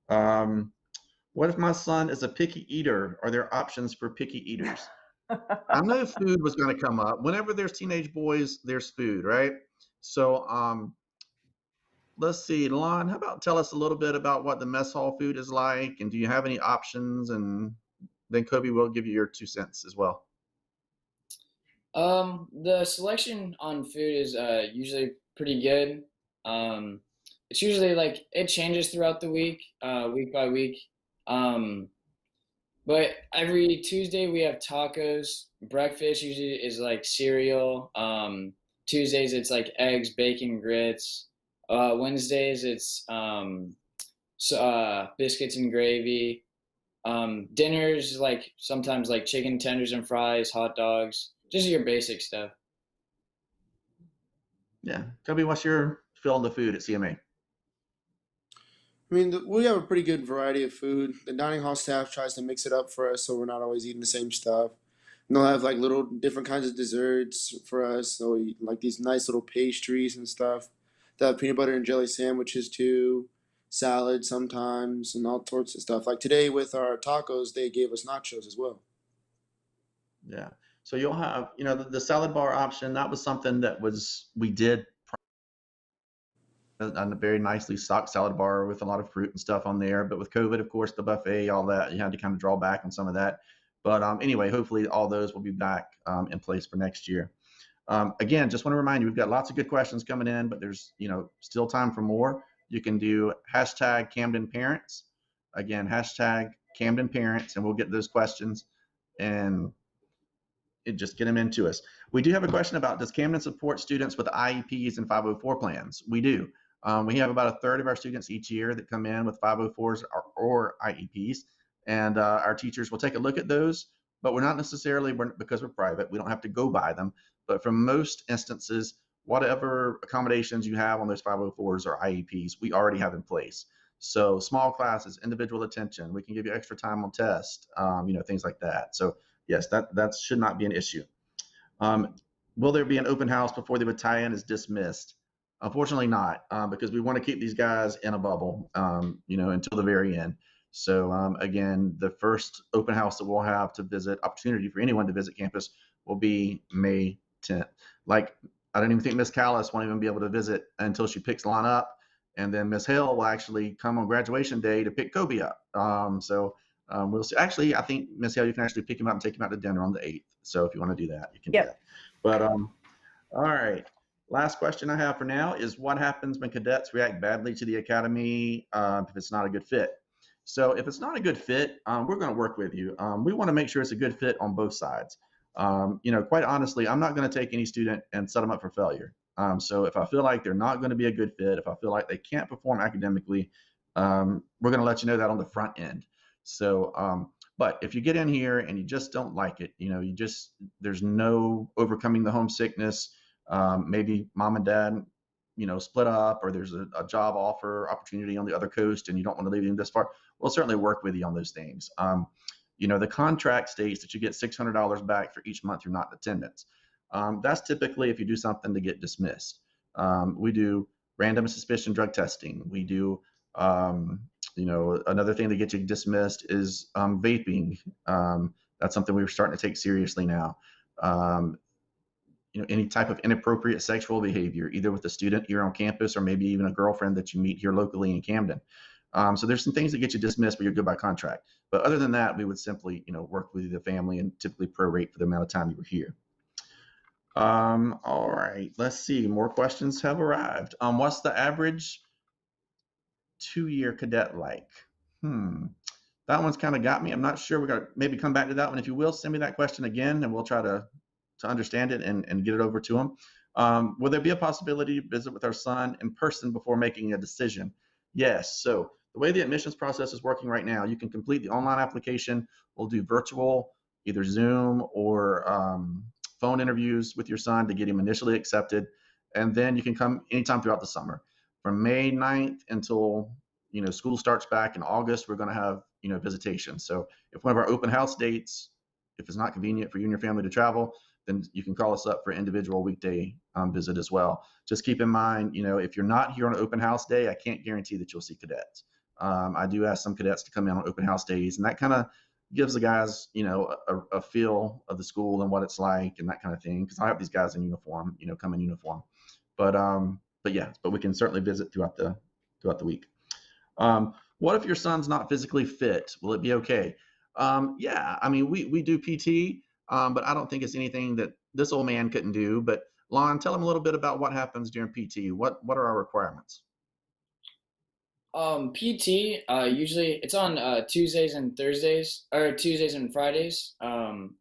What if my son is a picky eater? Are there options for picky eaters? I know food was going to come up. Whenever there's teenage boys, there's food, right? So let's see, Lon, how about tell us a little bit about what the mess hall food is like, and do you have any options? And then Kobe will give you your 2 cents as well. The selection on food is usually pretty good. It's usually like it changes throughout the week, week by week. But every Tuesday we have tacos. Breakfast usually is like cereal. Tuesdays it's like eggs, bacon, grits. Wednesdays it's biscuits and gravy. Dinners like sometimes like chicken tenders and fries, hot dogs, just your basic stuff. Yeah, Kobe, what's your fill on the food at CMA? I mean, we have a pretty good variety of food. The dining hall staff tries to mix it up for us so we're not always eating the same stuff. And they'll have like little different kinds of desserts for us. So we like these nice little pastries and stuff. They have peanut butter and jelly sandwiches too, salad sometimes, and all sorts of stuff. Like today with our tacos, they gave us nachos as well. Yeah. So you'll have, the salad bar option. That was something that we did on a very nicely stocked salad bar with a lot of fruit and stuff on there. But with COVID, of course, the buffet, all that, you had to kind of draw back on some of that. But anyway, hopefully all those will be back in place for next year. Again, just want to remind you, we've got lots of good questions coming in, but there's still time for more. You can do hashtag Camden Parents. Again, hashtag Camden Parents, and we'll get those questions and just get them into us. We do have a question about, does Camden support students with IEPs and 504 plans? We do. We have about a third of our students each year that come in with 504s or IEPs, and our teachers will take a look at those, but we're not necessarily, because we're private, we don't have to go by them. But for most instances, whatever accommodations you have on those 504s or IEPs, we already have in place. So small classes, individual attention, we can give you extra time on test, things like that. So yes, that should not be an issue. Will there be an open house before the battalion is dismissed? Unfortunately not, because we want to keep these guys in a bubble, until the very end. So again, the first open house that we'll have to visit, opportunity for anyone to visit campus, will be May 10th. Like, I don't even think Miss Callis won't even be able to visit until she picks Lon up, and then Miss Hale will actually come on graduation day to pick Kobe up. We'll see. Actually, I think Miss Hale, you can actually pick him up and take him out to dinner on the 8th. So if you want to do that, you can do that. But all right. Last question I have for now is, what happens when cadets react badly to the academy if it's not a good fit? So if it's not a good fit, we're going to work with you. We want to make sure it's a good fit on both sides. Quite honestly, I'm not going to take any student and set them up for failure. So if I feel like they're not going to be a good fit, if I feel like they can't perform academically, we're going to let you know that on the front end. So, but if you get in here and you just don't like it, there's no overcoming the homesickness. Maybe mom and dad, split up, or there's a job offer opportunity on the other coast and you don't want to leave them this far. We'll certainly work with you on those things. The contract states that you get $600 back for each month you're not in attendance. That's typically if you do something to get dismissed. We do random suspicion drug testing. We do, another thing to get you dismissed is vaping. That's something we're starting to take seriously now. Any type of inappropriate sexual behavior, either with a student here on campus or maybe even a girlfriend that you meet here locally in Camden. So there's some things that get you dismissed, but you're good by contract. But other than that, we would simply, work with the family and typically prorate for the amount of time you were here. All right, let's see. More questions have arrived. What's the average 2-year cadet like? That one's kind of got me. I'm not sure. We're gonna maybe come back to that one. If you will, send me that question again, and we'll try to understand it and get it over to them. Will there be a possibility to visit with our son in person before making a decision? Yes. So the way the admissions process is working right now, you can complete the online application. We'll do virtual, either Zoom or phone interviews with your son to get him initially accepted. And then you can come anytime throughout the summer. From May 9th until school starts back in August, we're going to have visitation. So if one of our open house dates, if it's not convenient for you and your family to travel, then you can call us up for individual weekday visit as well. Just keep in mind, if you're not here on an open house day, I can't guarantee that you'll see cadets. I do ask some cadets to come in on open house days, and that kind of gives the guys, a feel of the school and what it's like and that kind of thing. Because I have these guys in uniform, come in uniform. But we can certainly visit throughout the week. What if your son's not physically fit? Will it be okay? Yeah, I mean, we do PT, but I don't think it's anything that this old man couldn't do. But Lon, tell him a little bit about what happens during PT. What are our requirements? PT, usually it's on Tuesdays and Thursdays, or Tuesdays and Fridays.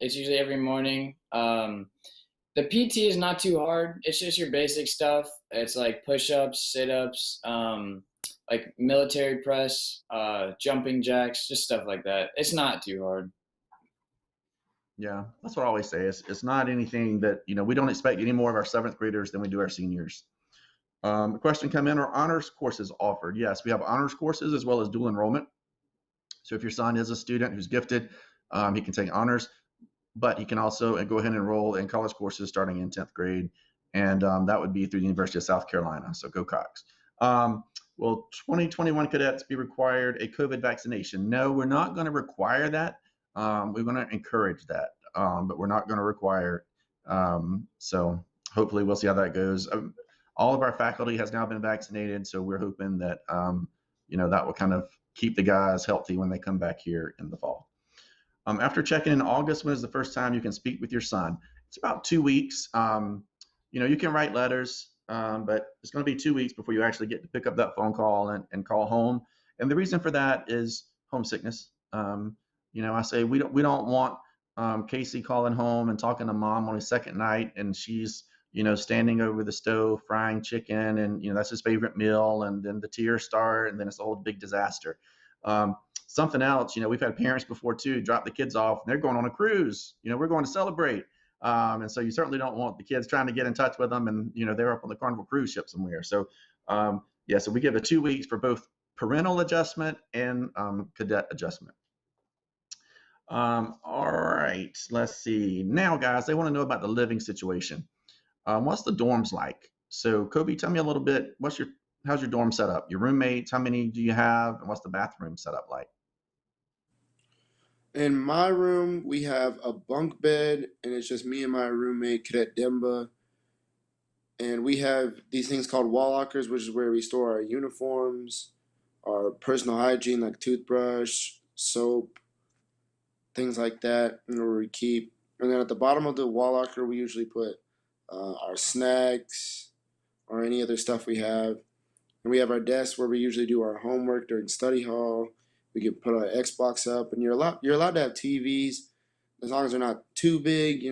It's usually every morning. The PT is not too hard. It's just your basic stuff. It's like push-ups, sit-ups, like military press, jumping jacks, just stuff like that. It's not too hard. Yeah, that's what I always say. It's not anything that, we don't expect any more of our 7th graders than we do our seniors. A question come in, are honors courses offered? Yes, we have honors courses as well as dual enrollment. So if your son is a student who's gifted, he can take honors, but he can also go ahead and enroll in college courses starting in 10th grade. And that would be through the University of South Carolina. So go Cox. Will 2021 cadets be required a COVID vaccination? No, we're not going to require that. We're going to encourage that, but we're not going to require. So hopefully we'll see how that goes. All of our faculty has now been vaccinated, so we're hoping that that will kind of keep the guys healthy when they come back here in the fall. After checking in August, when is the first time you can speak with your son? It's about 2 weeks. You can write letters, but it's going to be 2 weeks before you actually get to pick up that phone call and call home. And the reason for that is homesickness. I say we don't want Casey calling home and talking to mom on his second night, and she's standing over the stove frying chicken, and that's his favorite meal, and then the tears start, and then it's a whole big disaster. Something else, we've had parents before too drop the kids off, and they're going on a cruise. We're going to celebrate. And so you certainly don't want the kids trying to get in touch with them, and they're up on the Carnival cruise ship somewhere. So so we give 2 weeks for both parental adjustment and cadet adjustment. All right, let's see. Now, guys, they want to know about the living situation. What's the dorms like? So Kobe, tell me a little bit. How's your dorm set up? Your roommates, how many do you have? And what's the bathroom set up like? In my room, we have a bunk bed, and it's just me and my roommate, Cadet Demba. And we have these things called wall lockers, which is where we store our uniforms, our personal hygiene like toothbrush, soap, things like that, where we keep. And then at the bottom of the wall locker, we usually put our snacks or any other stuff we have. And we have our desk where we usually do our homework during study hall. We can put our Xbox up, and you're allowed to have TVs as long as they're not too big,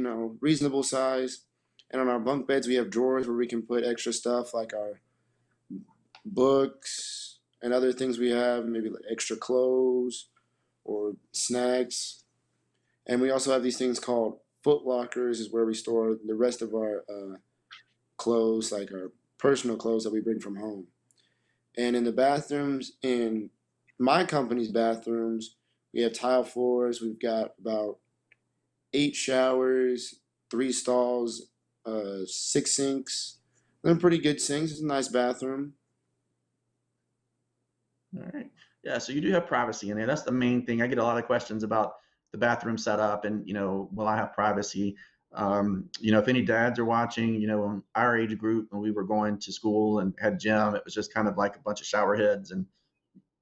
reasonable size. And on our bunk beds, we have drawers where we can put extra stuff like our books and other things we have, maybe like extra clothes or snacks. And we also have these things called foot lockers, is where we store the rest of our clothes, like our personal clothes that we bring from home. And in the bathrooms, in my company's bathrooms, we have tile floors. We've got about 8 showers, 3 stalls, 6 sinks. They're pretty good sinks. It's a nice bathroom. All right. Yeah, so you do have privacy in there. That's the main thing. I get a lot of questions about the bathroom setup and, will I have privacy? If any dads are watching, our age group, when we were going to school and had gym, it was just kind of like a bunch of shower heads and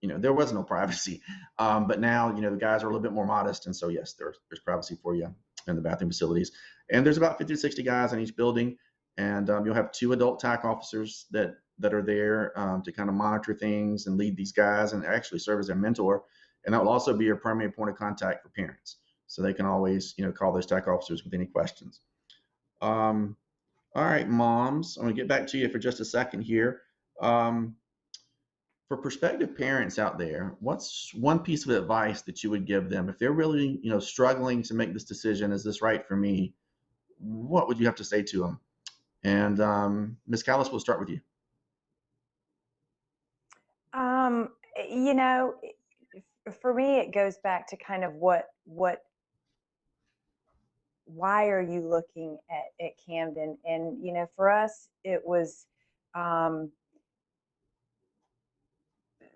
there was no privacy. But now, the guys are a little bit more modest. And so, yes, there's privacy for you in the bathroom facilities. And there's about 50 to 60 guys in each building. And you'll have 2 adult TAC officers that are there to kind of monitor things and lead these guys and actually serve as their mentor. And that will also be your primary point of contact for parents. So they can always, call those TAC officers with any questions. All right, moms, I'm going to get back to you for just a second here. For prospective parents out there, what's one piece of advice that you would give them if they're really, struggling to make this decision? Is this right for me? What would you have to say to them? And Ms. Callis, we'll start with you. For me, it goes back to kind of why are you looking at Camden? And, for us, it was,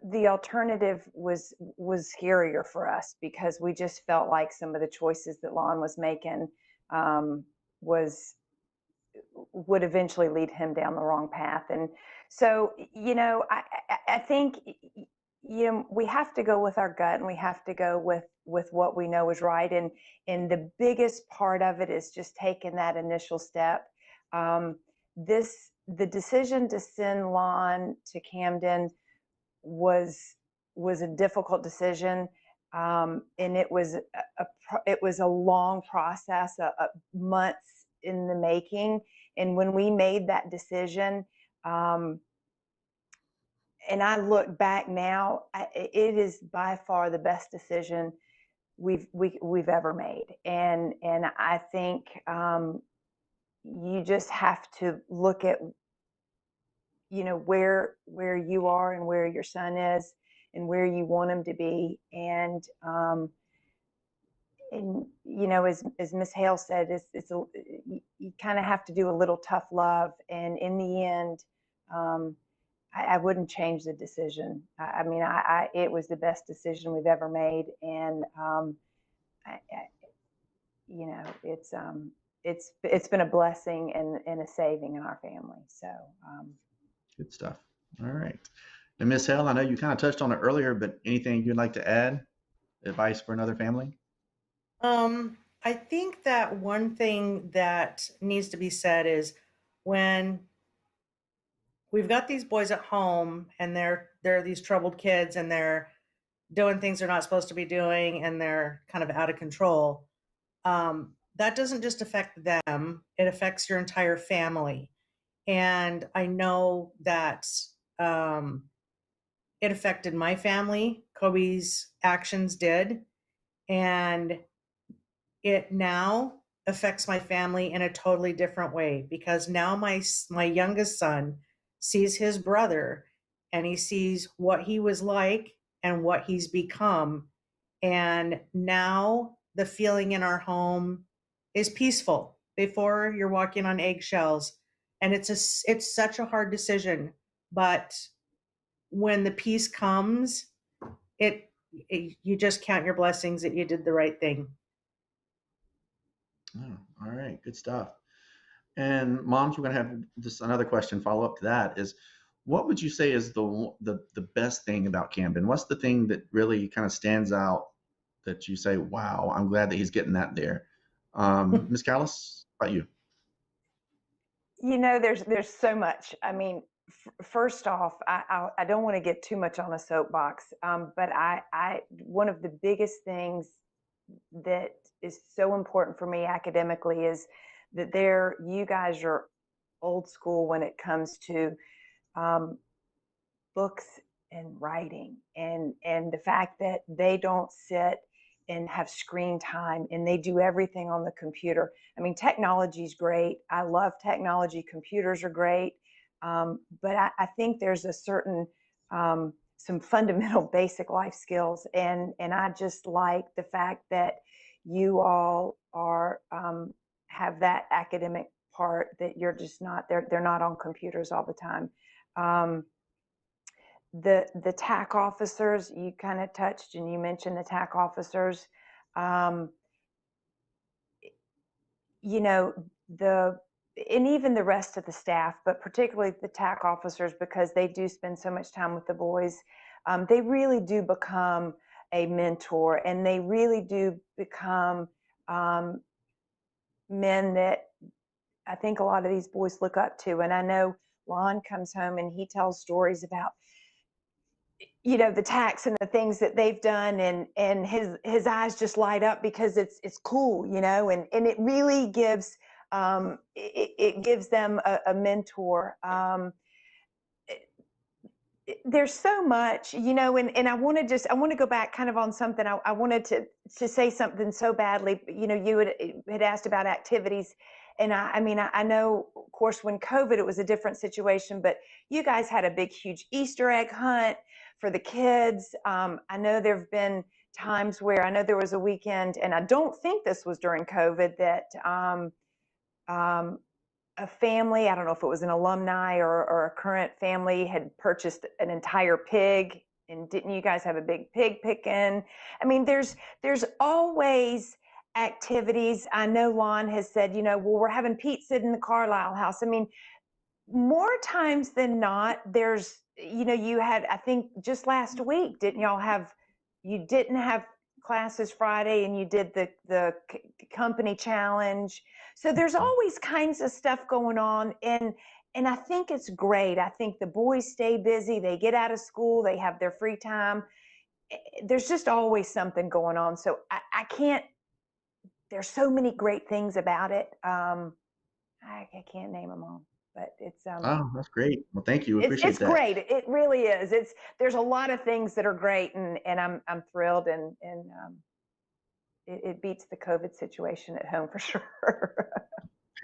the alternative was scarier for us because we just felt like some of the choices that Lon was making would eventually lead him down the wrong path. And so, I think, we have to go with our gut, and we have to go with what we know is right. And the biggest part of it is just taking that initial step. The decision to send Lon to Camden was a difficult decision. And it was a long process, months in the making. And when we made that decision, and I look back now, it is by far the best decision we've ever made. And I think you just have to look at where you are and where your son is and where you want him to be. And as Miss Hale said, you kind of have to do a little tough love. And in the end, I wouldn't change the decision. I mean, it was the best decision we've ever made. And it's been a blessing and a saving in our family. So. Good stuff. All right. And Miss Hale, I know you kind of touched on it earlier, but anything you'd like to add? Advice for another family? I think that one thing that needs to be said is when we've got these boys at home and they're these troubled kids and they're doing things they're not supposed to be doing and they're kind of out of control. That doesn't just affect them, it affects your entire family. And I know that it affected my family. Kobe's actions did. And it now affects my family in a totally different way because now my youngest son sees his brother and he sees what he was like and what he's become. And now the feeling in our home is peaceful. Before, you're walking on eggshells. And it's such a hard decision, but when the peace comes, you just count your blessings that you did the right thing. Oh, all right, good stuff. And moms, we're going to have just another question follow up to that is, what would you say is the best thing about Camden? What's the thing that really kind of stands out that you say, wow, I'm glad that he's getting that there? Ms. Callis, how about you? There's so much. I mean, first off, I don't want to get too much on a soapbox, but one of the biggest things that is so important for me academically is that you guys are old school when it comes to books and writing, and the fact that they don't sit and have screen time and they do everything on the computer. I mean, technology is great. I love technology. Computers are great. But I think there's a certain, some fundamental basic life skills. And I just like the fact that you all have that academic part, that you're just not, they're not on computers all the time. The TAC officers, you kind of touched and you mentioned the TAC officers. And even the rest of the staff, but particularly the TAC officers, because they do spend so much time with the boys. they really do become a mentor, and they really do become men that I think a lot of these boys look up to. And I know Lon comes home and he tells stories about, the tax and the things that they've done, and his eyes just light up because it's cool, and it really gives it gives them a mentor. There's so much, and I want to go back kind of on something. I wanted to say something so badly. You had asked about activities, and I know, of course, when COVID, it was a different situation, but you guys had a big, huge Easter egg hunt for the kids. I know there've been times where I know there was a weekend, and I don't think this was during COVID, that a family, I don't know if it was an alumni or a current family, had purchased an entire pig. And didn't you guys have a big pig picking? There's always activities. I know Lon has said, well, we're having pizza in the Carlisle house. More times than not, there's, you had, I think just last week, you didn't have classes Friday, and you did the company challenge. So there's always kinds of stuff going on, and I think it's great. I think the boys stay busy. They get out of school. They have their free time. There's just always something going on. So I can't. There's so many great things about it. I can't name them all, but it's Oh, that's great. Well, thank you. We appreciate it's that. great. It really is. There's a lot of things that are great, and I'm thrilled, and it beats the COVID situation at home for sure.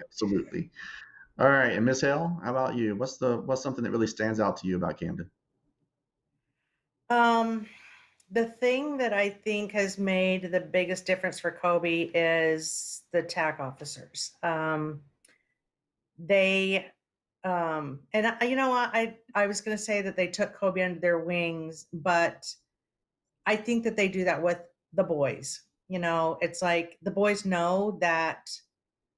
Absolutely. All right. And Miss Hale, how about you? What's something that really stands out to you about Camden? The thing that I think has made the biggest difference for Kobe is the TAC officers. They and I was going to say that they took Kobe under their wings, but I think that they do that with the boys. It's like the boys know that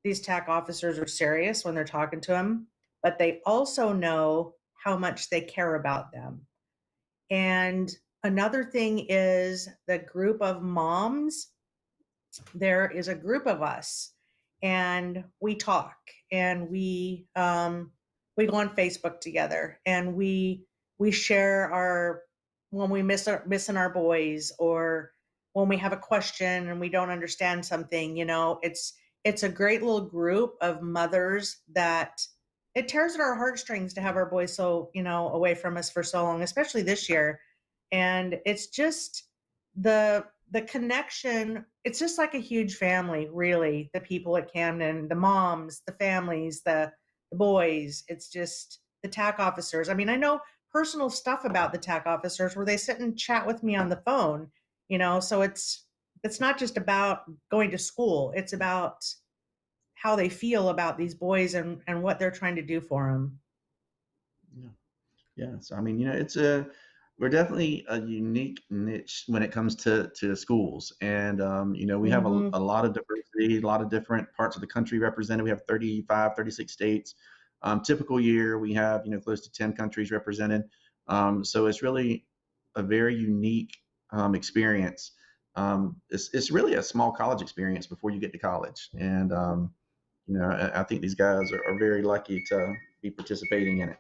these TAC officers are serious when they're talking to them, but they also know how much they care about them. And another thing is the group of moms. There is a group of us, and we talk, and we go on Facebook together, and we share our when we missing our boys, or when we have a question and we don't understand something. It's a great little group of mothers that it tears at our heartstrings to have our boys so away from us for so long, especially this year. And it's just the connection. It's just like a huge family, really. The people at Camden, the moms, the families, the boys. It's just the TAC officers. I know personal stuff about the TAC officers where they sit and chat with me on the phone. So it's not just about going to school. It's about how they feel about these boys and what they're trying to do for them. Yeah. Yeah. So, we're definitely a unique niche when it comes to schools. And, we have a lot of diversity, a lot of different parts of the country represented. We have 35, 36 states. Typical year, we have, close to 10 countries represented. So it's really a very unique experience. It's really a small college experience before you get to college. And, I think these guys are very lucky to be participating in it.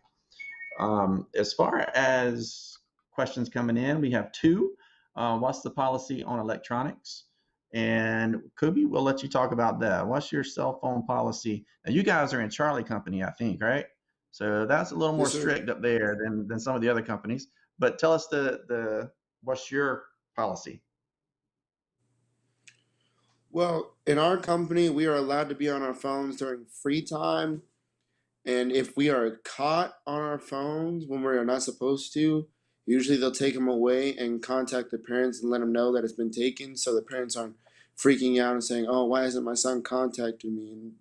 As far as questions coming in, we have two. What's the policy on electronics? And Kobe, we'll let you talk about that. What's your cell phone policy? Now, you guys are in Charlie Company, I think, right? So that's a little more Yes, sir. strict up there than some of the other companies. But tell us what's your policy? Well, in our company, we are allowed to be on our phones during free time. And if we are caught on our phones when we are not supposed to, usually they'll take them away and contact the parents and let them know that it's been taken, so the parents aren't freaking out and saying, "Oh, why hasn't my son contacted me?" And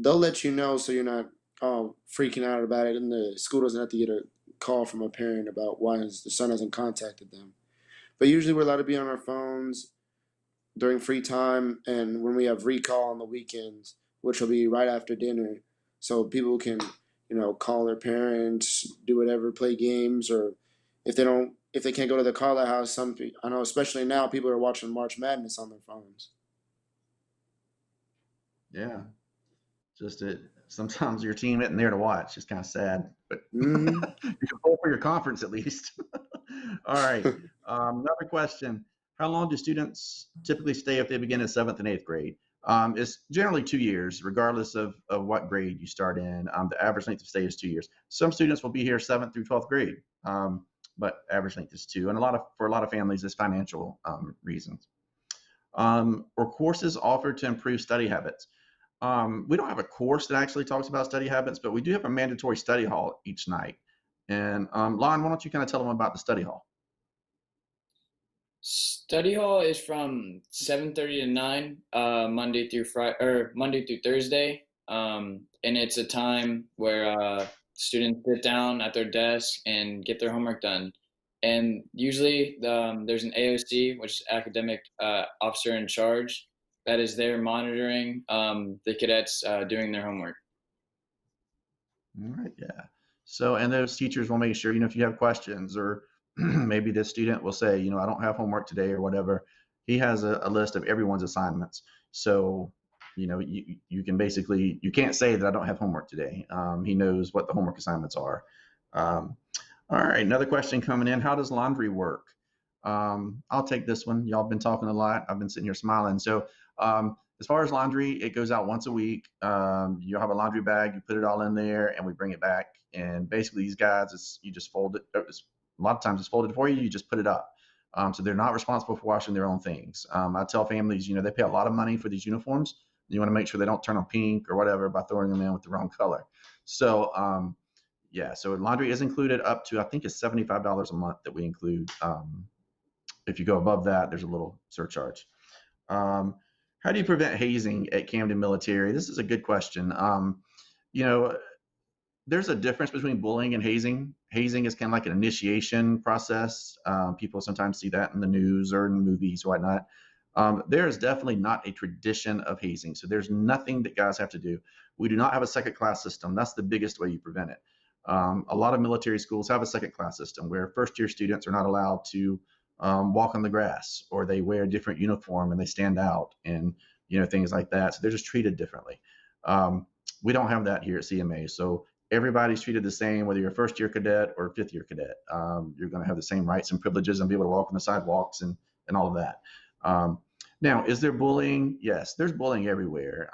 they'll let you know so you're not freaking out about it, and the school doesn't have to get a call from a parent about why the son hasn't contacted them. But usually we're allowed to be on our phones during free time and when we have recall on the weekends, which will be right after dinner, so people can, call their parents, do whatever, play games, or if they can't go to the call out house, I know especially now people are watching March Madness on their phones. Yeah. Just it. Sometimes your team isn't there to watch. It's kind of sad, but Mm-hmm. you can pull for your conference at least. All right. Another question. How long do students typically stay if they begin in 7th and 8th grade? It's generally 2 years, regardless of what grade you start in. The average length of stay is 2 years. Some students will be here 7th through 12th grade, but average length is 2. And for a lot of families, it's financial reasons. Or courses offered to improve study habits. We don't have a course that actually talks about study habits, but we do have a mandatory study hall each night. And Lon, why don't you kind of tell them about the study hall? Study hall is from 7:30 to 9, Monday through Friday or Monday through Thursday. And it's a time where students sit down at their desk and get their homework done. And usually there's an AOC, which is academic officer in charge, that is there monitoring the cadets doing their homework. All right, yeah. So, and those teachers will make sure, if you have questions, or maybe this student will say, I don't have homework today or whatever. He has a list of everyone's assignments. So, you can basically, you can't say that I don't have homework today. He knows what the homework assignments are. All right, another question coming in. How does laundry work? I'll take this one. Y'all been talking a lot. I've been sitting here smiling. So as far as laundry, it goes out once a week. You'll have a laundry bag, you put it all in there, and we bring it back. And basically these guys, you just fold it. A lot of times it's folded for you. You just put it up. So they're not responsible for washing their own things. I tell families, they pay a lot of money for these uniforms. You want to make sure they don't turn them pink or whatever by throwing them in with the wrong color. So yeah, so laundry is included up to, I think it's $75 a month that we include. If you go above that, there's a little surcharge. How do you prevent hazing at Camden Military? This is a good question. There's a difference between bullying and hazing. Hazing is kind of like an initiation process. People sometimes see that in the news or in movies or whatnot. There is definitely not a tradition of hazing. So there's nothing that guys have to do. We do not have a second class system. That's the biggest way you prevent it. A lot of military schools have a second class system where first year students are not allowed to walk on the grass, or they wear a different uniform and they stand out, and things like that. So they're just treated differently. We don't have that here at CMA. So everybody's treated the same, whether you're a first year cadet or a 5th year cadet. You're going to have the same rights and privileges and be able to walk on the sidewalks and all of that. Now, is there bullying? Yes, there's bullying everywhere.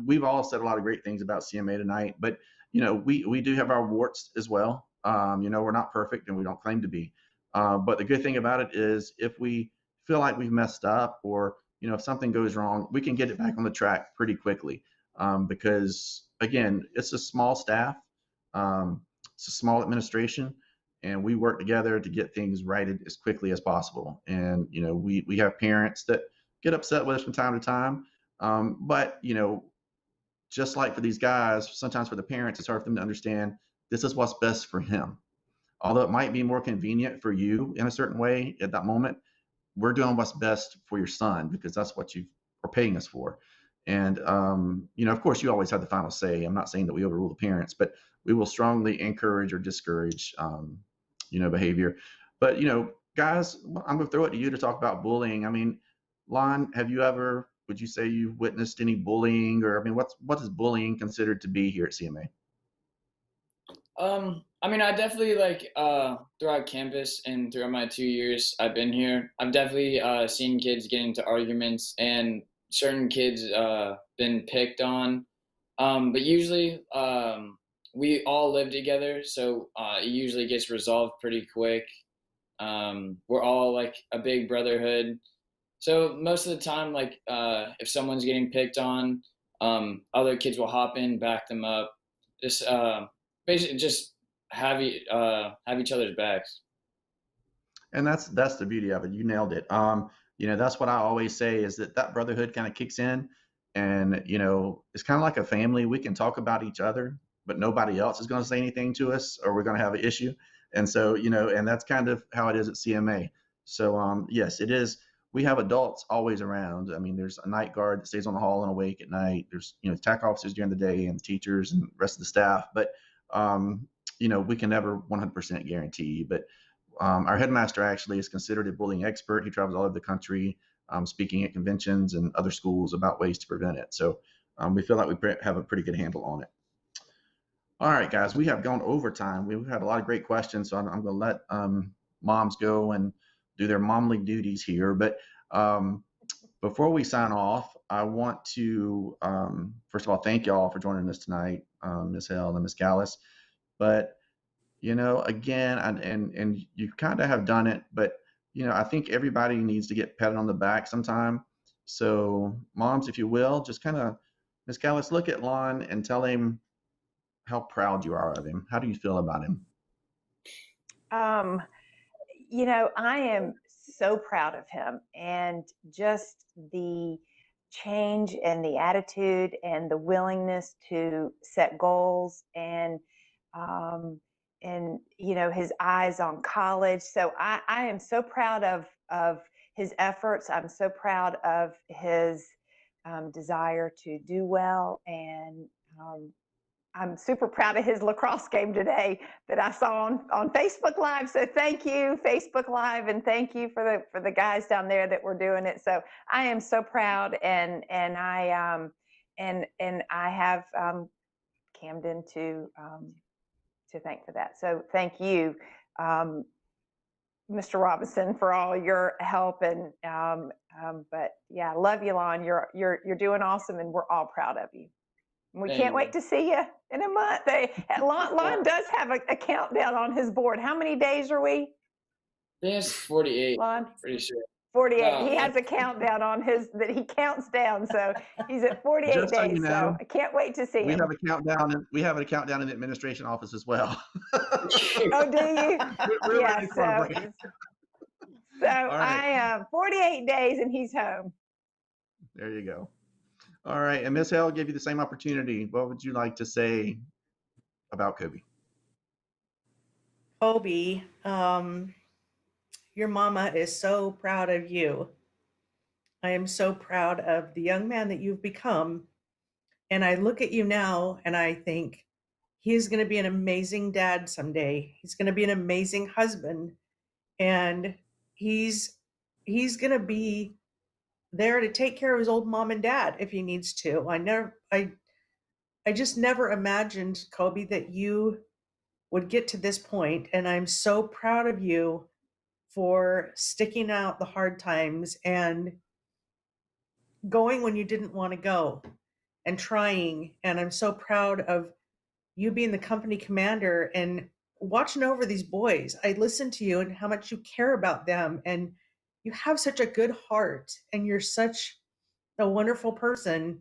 We've all said a lot of great things about CMA tonight, but we do have our warts as well. We're not perfect and we don't claim to be. But the good thing about it is if we feel like we've messed up, or, if something goes wrong, we can get it back on the track pretty quickly. Because again, it's a small staff, it's a small administration, and we work together to get things righted as quickly as possible. And, we have parents that get upset with us from time to time. But, just like for these guys, sometimes for the parents, it's hard for them to understand this is what's best for him. Although it might be more convenient for you in a certain way at that moment, we're doing what's best for your son because that's what you are paying us for. And, of course, you always have the final say. I'm not saying that we overrule the parents, but we will strongly encourage or discourage, behavior. But, guys, I'm going to throw it to you to talk about bullying. I mean, Lon, would you say you've witnessed any bullying, or, what is bullying considered to be here at CMA? I definitely throughout campus and throughout my 2 years I've been here, I've definitely seen kids get into arguments and certain kids been picked on. But usually we all live together, so it usually gets resolved pretty quick. We're all like a big brotherhood. So most of the time, if someone's getting picked on, other kids will hop in, back them up. Just basically just have each other's backs. And that's the beauty of it. You nailed it. That's what I always say, is that brotherhood kind of kicks in, and it's kind of like a family. We can talk about each other, but nobody else is going to say anything to us, or we're going to have an issue. And so and that's kind of how it is at CMA. So yes, it is. We have adults always around. There's a night guard that stays on the hall and awake at night. There's TAC officers during the day, and teachers and the rest of the staff. But we can never 100% guarantee. But our headmaster actually is considered a bullying expert. He travels all over the country, speaking at conventions and other schools about ways to prevent it. So we feel like we have a pretty good handle on it. All right, guys, we have gone over time. We've had a lot of great questions, so I'm going to let moms go and do their momly duties here. But before we sign off, I want to, first of all, thank y'all for joining us tonight, Ms. Hale and Ms. Gallus. But, again, and you kind of have done it, but, I think everybody needs to get patted on the back sometime. So, moms, if you will, just kind of, Ms. Gallus, look at Lon and tell him how proud you are of him. How do you feel about him? I am so proud of him, and just the change and the attitude and the willingness to set goals, and his eyes on college. So I am so proud of his efforts. I'm so proud of his desire to do well, and I'm super proud of his lacrosse game today that I saw on Facebook Live. So thank you, Facebook Live, and thank you for the guys down there that were doing it. So I am so proud, and I have Camden to thank for that. So thank you, Mr. Robinson, for all your help, and but yeah, love you, Lon. You're doing awesome, and we're all proud of you. We can't wait to see you in a month. Lon does have a countdown on his board. How many days are we? I think it's 48. Lon? Pretty sure. 48. He has a countdown on his that he counts down. So he's at 48 Just so days. you know, so I can't wait to see we him. have a countdown. We have a countdown in the administration office as well. Oh, do you? We're Yeah. ready for a break. So All right. I am 48 days and he's home. There you go. All right, and Ms. Hale, give you the same opportunity. What would you like to say about Kobe? Kobe, your mama is so proud of you. I am so proud of the young man that you've become. And I look at you now and I think he's going to be an amazing dad someday. He's going to be an amazing husband. And he's going to be there to take care of his old mom and dad if he needs to. I just never imagined, Kobe, that you would get to this point, and I'm so proud of you for sticking out the hard times and going when you didn't want to go and trying. And I'm so proud of you being the company commander and watching over these boys. I listen to you and how much you care about them, and you have such a good heart, and you're such a wonderful person,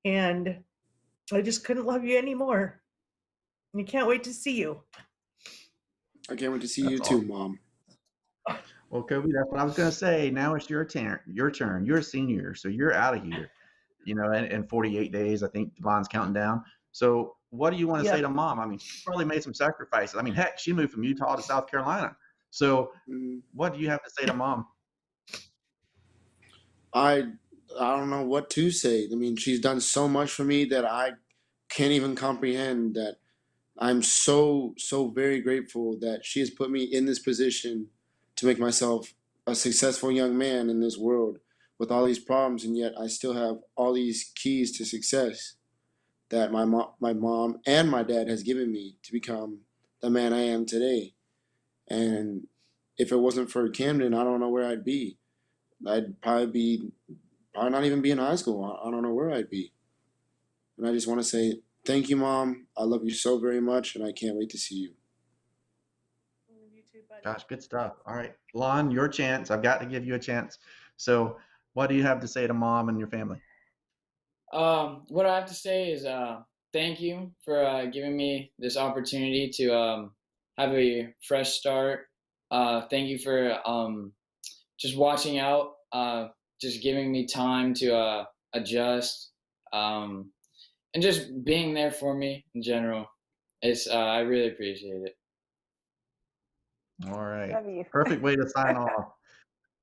and I just couldn't love you anymore. And I can't wait to see you. I can't wait to see That's you awesome. too, Mom. Well, Kobe, that's what I was going to say. Now it's your turn. Your turn. You're a senior, so you're out of here. In 48 days, I think Devon's counting down. So what do you want to say to Mom? I mean, she probably made some sacrifices. I mean, heck, she moved from Utah to South Carolina. So what do you have to say to Mom? I don't know what to say. I mean, she's done so much for me that I can't even comprehend. That I'm so very grateful that she has put me in this position to make myself a successful young man in this world with all these problems, and yet I still have all these keys to success that my mom and my dad has given me to become the man I am today. And if it wasn't for Camden, I don't know where I'd be. I'd probably not even be in high school. I don't know where I'd be. And I just want to say thank you, Mom. I love you so very much, and I can't wait to see you. You too, buddy. Gosh, good stuff. All right, Lon, your chance. I've got to give you a chance. So what do you have to say to Mom and your family? What I have to say is thank you for giving me this opportunity to have a fresh start. Thank you for just watching out, just giving me time to adjust, and just being there for me in general. I really appreciate it. All right. Love you. Perfect way to sign off.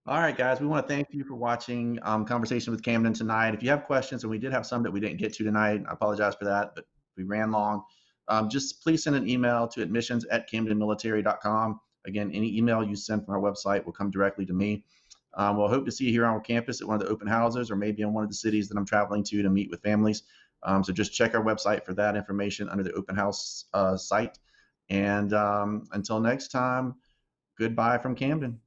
All right, guys, we want to thank you for watching Conversation with Camden tonight. If you have questions, and we did have some that we didn't get to tonight, I apologize for that, but we ran long. just please send an email to admissions@camdenmilitary.com. Again, any email you send from our website will come directly to me. We'll hope to see you here on campus at one of the open houses, or maybe in one of the cities that I'm traveling to meet with families. So just check our website for that information under the open house site. And until next time, goodbye from Camden.